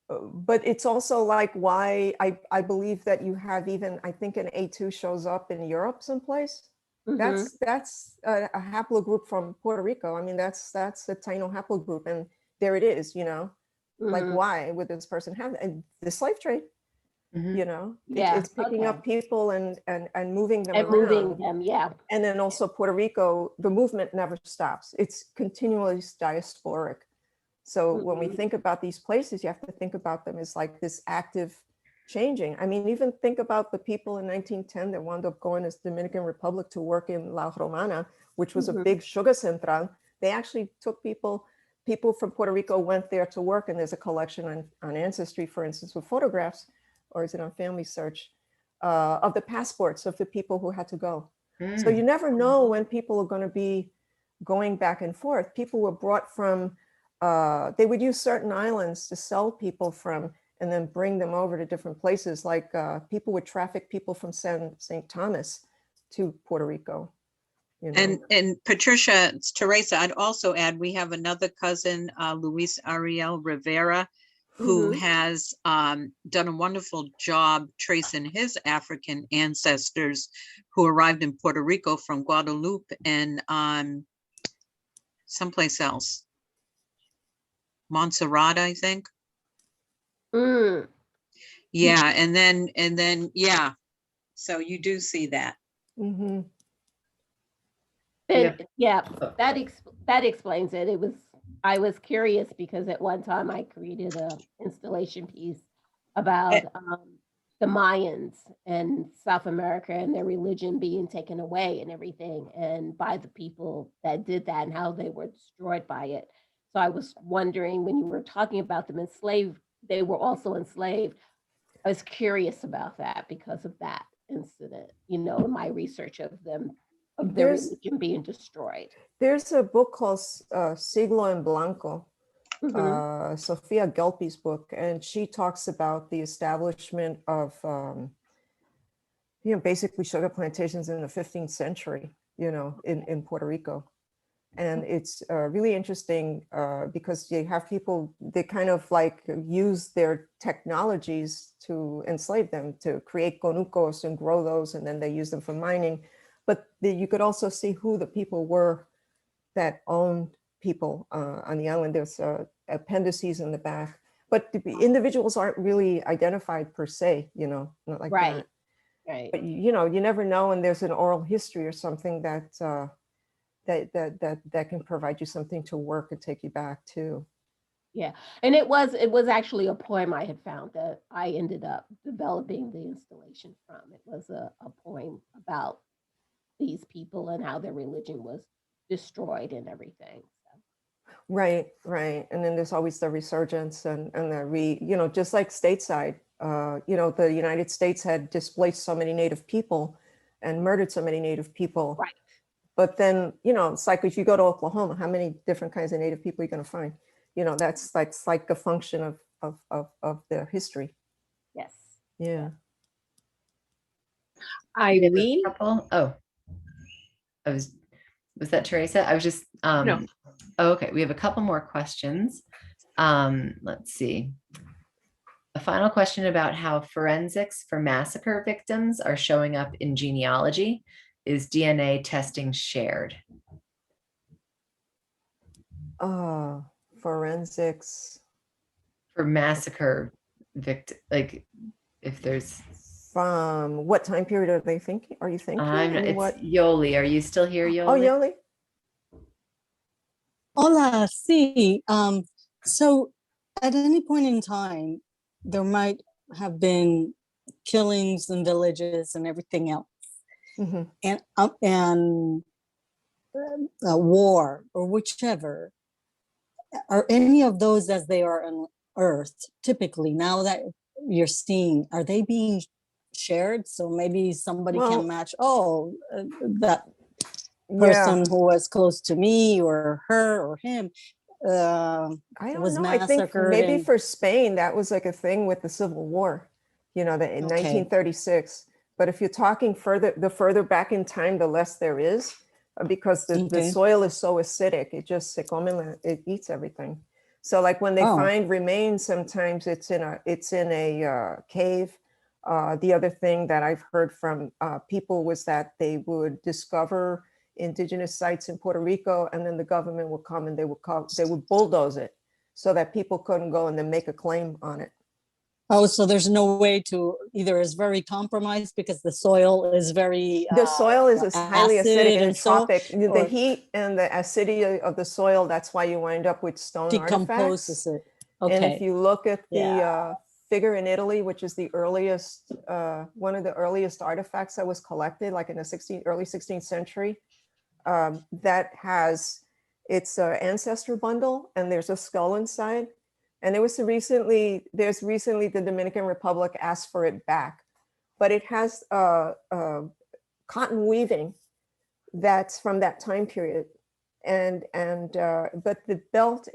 it's also like why I believe that you have even, I think an A2 shows up in Europe someplace. Mhm. That's a haplogroup from Puerto Rico. I mean, that's a Taino haplogroup, and there it is, you know. Like, Mhm. why would this person have and the slave trade? Mhm. You know, Yeah, it's picking okay. up people and moving them And around. moving them, yeah. And then also Puerto Rico, the movement never stops. It's continually diasporic. So when we Mhm. think about these places, you have to think about them as like this active changing. I mean, even think about the people in 1910 that wound up going to the Dominican Republic to work in La Romana, which was a Mhm. big sugar central. They actually took people from Puerto Rico went there to work, and there's a collection on Ancestry, for instance, with photographs, or is it on Family Search, of the passports of the people who had to go. So you never know when people are going to be going back and forth. People were brought from, they would use certain islands to sell people from, and then bring them over to different places. Like people would traffic people from St. Thomas to Puerto Rico. You know? And Patricia, it's Teresa, I'd also add, we have another cousin, Luis Ariel Rivera, who Mhm. has done a wonderful job tracing his African ancestors who arrived in Puerto Rico from Guadeloupe and someplace else. Montserrat, I think. Mm. Yeah, and then yeah. So you do see that. Mm-hmm. And yeah, Oh. that explains it. I was curious because at one time I created a installation piece about the Mayans and South America and their religion being taken away and everything, and by the people that did that and how they were destroyed by it. So I was wondering when you were talking about them enslaved, they were also enslaved. I was curious about that because of that incident, you know, in my research of them, of their There's religion being destroyed. there's a book called Siglo en Blanco, Mhm. Sophia Gelpi's book, and she talks about the establishment of, you know, basically sugar plantations in the 15th century, you know, in Puerto Rico. And it's really interesting because you have people, they kind of like use their technologies to enslave them, to create conucos and grow those, and then they use them for mining. but you could also see who the people were that owned people on the island. There's appendices in the back, but the individuals aren't really identified per se, not like Right. that. Right. But you never know, and there's an oral history or something that can provide you something to work and take you back to. Yeah. And it was actually a poem I had found that I ended up developing the installation from. It was a poem about these people and how their religion was destroyed and everything. So. Right. And then there's always the resurgence and the just like stateside, the United States had displaced so many Native people and murdered so many Native people. Right. But then, it's like if you go to Oklahoma, how many different kinds of Native people are you going to find? That's like a function of their history. Yes. Yeah. Eileen? Oh, was that Teresa? I was just, No. Oh, okay. We have a couple more questions. Let's see. A final question about how forensics for massacre victims are showing up in genealogy. Is DNA testing shared? Forensics. For massacre victim, like if there's... From what time period are you thinking? It's Yoli. Are you still here, Yoli? Oh, Yoli. Hola, sí. So at any point in time, there might have been killings in villages and everything else, Mm-hmm. and war or whichever. Are any of those as they are unearthed, typically, now that you're seeing, are they being shared? So maybe somebody can match, that person who was close to me or her or him I don't was know. I think massacred. maybe for Spain, that was like a thing with the Civil War, in 1936. But if you're talking the further back in time, the less there is, because the soil is so acidic, it eats everything. So like when they find remains, sometimes it's in a cave. The other thing that I've heard from people was that they would discover indigenous sites in Puerto Rico, and then the government would come and they would bulldoze it so that people couldn't go and then make a claim on it. Oh, so there's no way to, either is very compromised because the soil is very the soil is highly acidic and tropic. The heat and the acidity of the soil, that's why you wind up with stone decomposes artifacts. it. And if you look at the figure in Italy, which is the earliest, one of the earliest artifacts that was collected, like in the early 16th century, that has its ancestor bundle, and there's a skull inside. And there's recently the Dominican Republic asked for it back, but it has cotton weaving that's from that time period, but the belt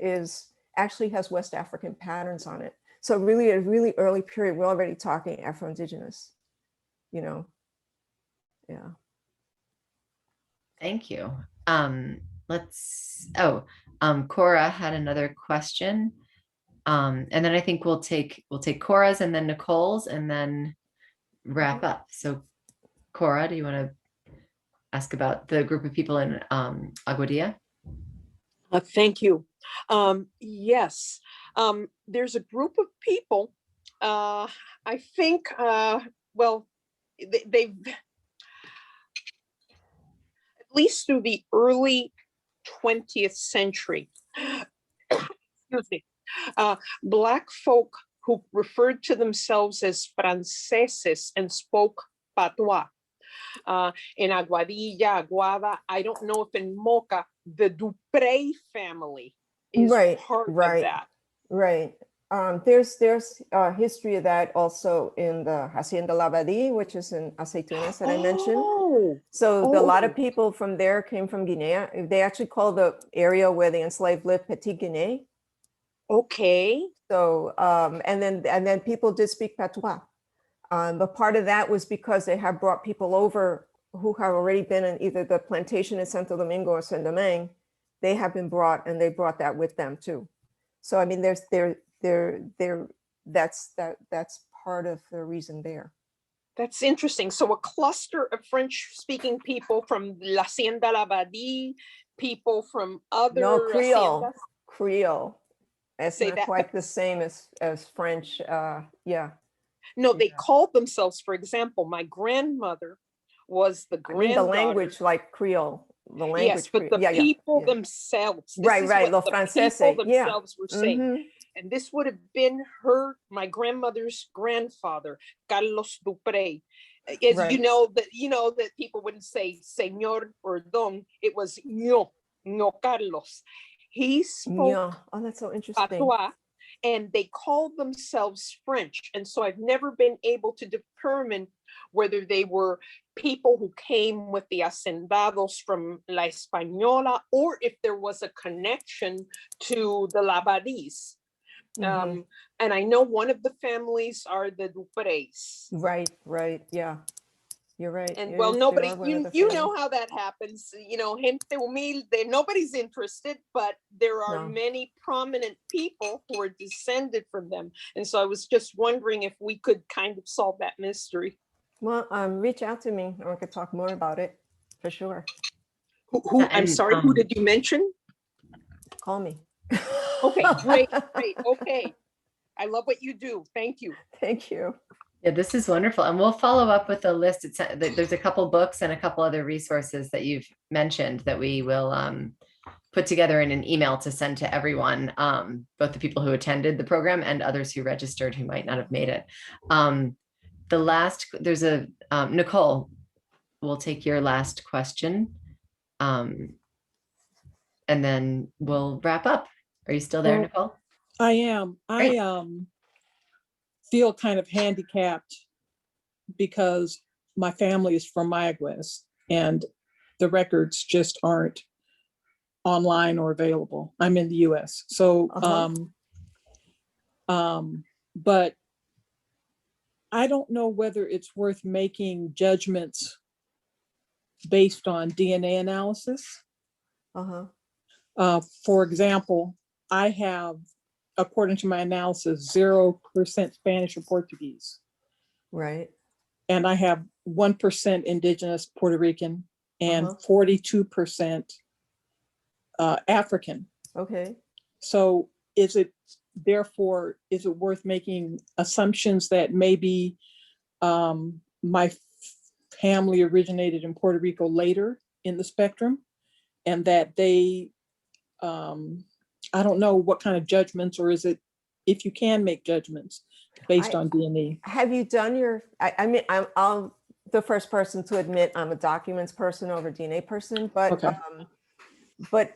actually has West African patterns on it. So really, a really early period. We're already talking Afro-Indigenous, Yeah. Thank you. Cora had another question. And then I think we'll take Cora's and then Nicole's and then wrap up. So Cora, do you want to ask about the group of people in Aguadilla? Thank you. Yes, there's a group of people, I think, they've, at least through the early 20th century, excuse me, Black folk who referred to themselves as franceses and spoke patois. In Aguadilla, Aguada, I don't know if in Moca, the Dupré family is part of that. Right. There's history of that also in the Hacienda Labadí, which is in Aceitunas that I mentioned. So a lot of people from there came from Guinea. They actually call the area where the enslaved lived Petit Guinea. Okay. So and then people did speak patois. But part of that was because they have brought people over who have already been in either the plantation in Santo Domingo or Saint Domingue. They have been brought, and they brought that with them too. So I mean, that's part of the reason there. That's interesting. So a cluster of French-speaking people from La Hacienda Labadie, people from other No, Creole, haciendas. Creole. It's Say not that. quite the same as French. Yeah. No, they Yeah. called themselves, for example, my grandmother was the I mean, the granddaughter. language like Creole, the Yes, language. but the Yeah, yeah, people yeah. themselves. This Right, is right. what Los the franceses. people Yeah. themselves were saying. Mhm. And this would have been my grandmother's grandfather, Carlos Dupré. As Right. you know that people wouldn't say señor or don, it was ño Carlos. He spoke Yeah. Oh, that's so interesting. patois, and they called themselves French. And so I've never been able to determine whether they were people who came with the hacendados from La Española, or if there was a connection to the Labadis. Mhm. And I know one of the families are the Duprés. Right, right. Yeah. You're right. And It well, is- they nobody, are one of the you families. know how that happens. You know, gente humilde, nobody's interested, but there are No. many prominent people who are descended from them. And so I was just wondering if we could kind of solve that mystery. Well, reach out to me or we could talk more about it for sure. I'm And, sorry, who did you mention? Call me. Okay, great. Okay. I love what you do. Thank you. Thank you. Yeah, this is wonderful. And we'll follow up with a list. There's a couple books and a couple other resources that you've mentioned that we will put together in an email to send to everyone, both the people who attended the program and others who registered who might not have made it. Nicole, we'll take your last question. And then we'll wrap up. Are you still there, Well, Nicole? I am. Great. I feel kind of handicapped because my family is from Mayaguez and the records just aren't online or available. I'm in the US. So, but I don't know whether it's worth making judgments based on DNA analysis. For example, I have, according to my analysis, 0% Spanish or Portuguese. Right. And I have 1% indigenous Puerto Rican and 42% African. Okay. So is it worth making assumptions that maybe my family originated in Puerto Rico later in the spectrum and that they, I don't know what kind of judgments, or is it, if you can make judgments based on DNA? Have you done your, I mean, I'm the first person to admit I'm a documents person over DNA person, but, Okay. But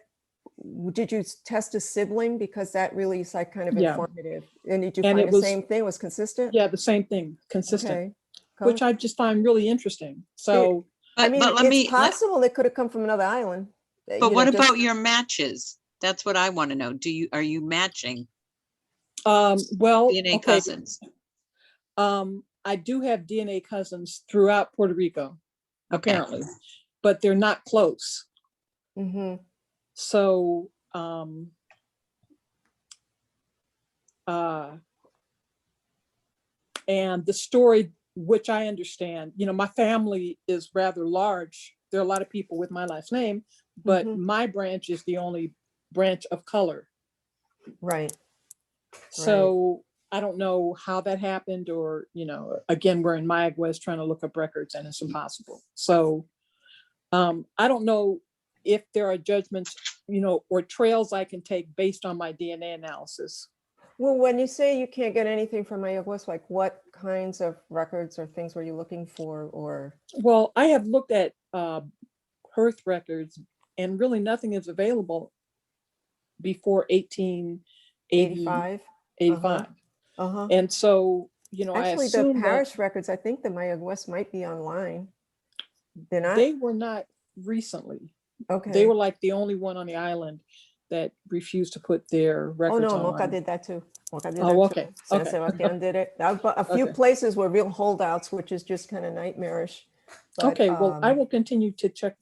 did you test a sibling? Because that really is like kind of Yeah. informative. And did you And find it the was- same thing? Was consistent? Yeah, the same thing, consistent, Okay. which I just find really interesting. So, I mean, but it's possible they could have come from another island. But what about your matches? That's what I want to know. Are you matching well, DNA okay. cousins? I do have DNA cousins throughout Puerto Rico, apparently, but they're not close. So, and the story, which I understand, my family is rather large. There are a lot of people with my last name, but my branch is the only branch of color. Right. So I don't know how that happened, or, again, we're in Mayaguez trying to look up records and it's impossible. So I don't know if there are judgments, or trails I can take based on my DNA analysis. Well, when you say you can't get anything from Mayaguez, like what kinds of records or things were you looking for, or? Well, I have looked at birth records and really nothing is available before 1885. 85. And so, Actually, I assume the parish records, I think the Mayaguez might be online. They're not? They were not recently. Okay. They were like the only one on the island that refused to put their records no, online. Moca did that too. Moca did Oh, that okay. too. San Okay. Sebastian did it. A few Okay. places were real holdouts, which is just kind of nightmarish. But, okay, well, I will continue to check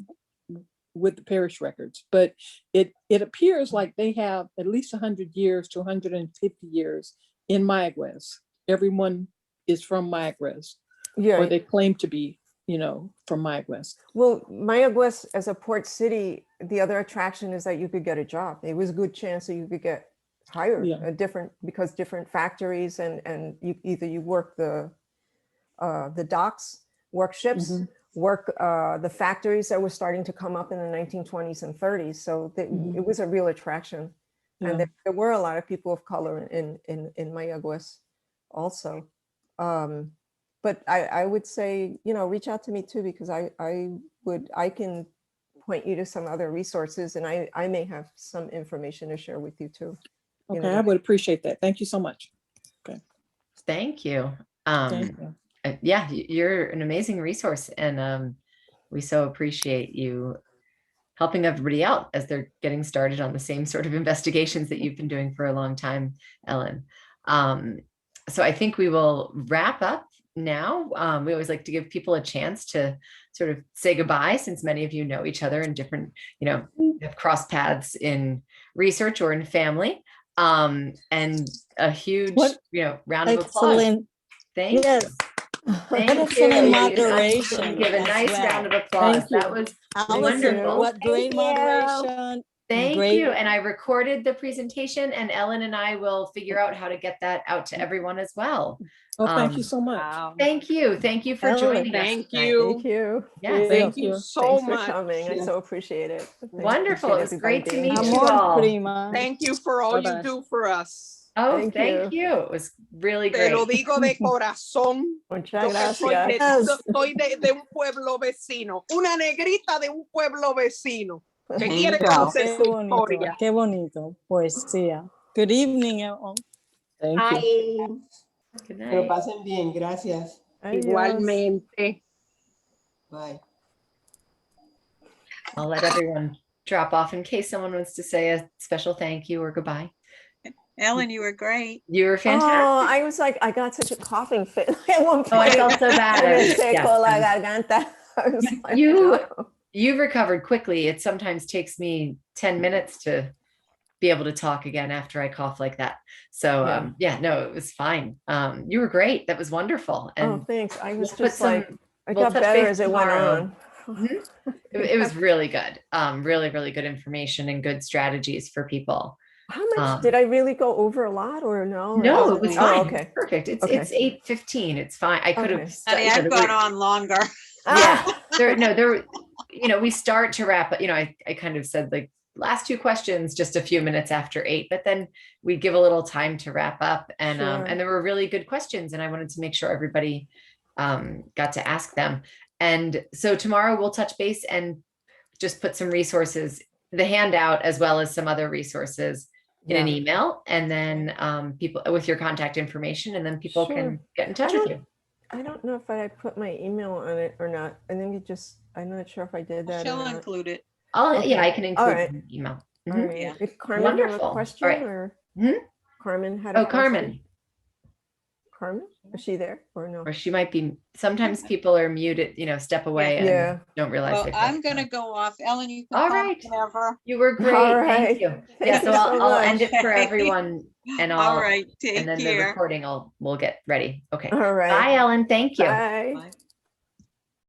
with the parish records, but it appears like they have at least 100 years to 150 years in Mayaguez. Everyone is from Mayaguez. Yeah. or they claim to be, from Mayaguez. Well, Mayaguez as a port city, the other attraction is that you could get a job. It was a good chance that you could get hired, Yeah. because different factories and you work the docks, work ships, Mhm. work the factories that were starting to come up in the 1920s and 30s. So Mhm. it was a real attraction. And Yeah. there were a lot of people of color in Mayaguez also. But I would say, reach out to me too, because I can point you to some other resources, and I may have some information to share with you too. Okay, I would appreciate that. Thank you so much. Thank you. Thank you. Yeah, you're an amazing resource, and we so appreciate you helping everybody out as they're getting started on the same sort of investigations that you've been doing for a long time, Ellen. So I think we will wrap up now. We always like to give people a chance to sort of say goodbye, since many of you know each other in different, have crossed paths in research or in family. And a huge, round of applause. Excellent. Thank Yes. you. What Thank excellent you. moderation Give a as nice well. round of applause. Thank you. That was Allison, wonderful. what great you. moderation. Thank Great. you. And I recorded the presentation, and Ellen and I will figure out how to get that out to everyone as well. Oh, thank you so much. Thank you. Thank you for Ellen, joining us. Thank tonight. you. Thank you. Yes. Thank you. you so Thanks for much. coming. I so appreciate it. Thanks. Wonderful. It was Appreciate great to everybody meet being you here. Amor, all. prima. Thank you for all Bye-bye. you do for us. Oh, Thank thank you. It was really Te lo great. digo de corazón. Muchas Yo que soy gracias. soy de un pueblo vecino, una negrita de un pueblo vecino que There quiere you go. conocer Qué su bonito, historia. qué bonito. Poesía. Good evening, all. Thank you. Ay, Good Que lo night. pasen bien, gracias. Adiós. Igualmente. Bye. I'll let everyone drop off in case someone wants to say a special thank you or goodbye. Ellen, you were great. You were Oh, fantastic. I was like, I got such a coughing fit at one point. Oh, I felt so bad. Me seco la Yes. garganta. I was like, You- no. You've recovered quickly. It sometimes takes me 10 minutes to be able to talk again after I cough like that. So no, it was fine. You were great. That was wonderful. Oh, And thanks. I was we'll just put like, I we'll got touch better base as it went tomorrow. on. It was really good. Really, really good information and good strategies for people. How much did I really go over a lot or no? No, it was Oh, fine. okay. Perfect. It's Okay. it's 8:15. It's fine. I could have. Okay. Honey, I've gone on longer. Yeah. We start to wrap up. I kind of said like last two questions just a few minutes after 8, but then we give a little time to wrap up, and Sure. and there were really good questions, and I wanted to make sure everybody got to ask them. And so tomorrow we'll touch base and just put some resources, the handout, as well as some other resources in an email, and then people with your contact information, and then people Sure. can get in touch I with you. I don't know if I put my email on it or not. I think I'm not sure if I did that or She'll not. include it. Oh, Okay. yeah, I can include right. an email. All Mhm. right. Yeah. If Carmen have Wonderful. a All question right. or Mhm. Carmen had a Oh, question? Carmen, Carmen? Is she there or no? or she might be. Sometimes people are muted, step away and Yeah. don't realize. Well, they've I'm left. gonna go off. Ellen, you can All talk right. whenever. You were great. All Thank right. you. Thank Yeah, you so so I'll end much. it for everyone, and All right, and take then the care. recording we'll get ready. Okay. All right. Bye, Ellen. Thank you. Bye. Bye.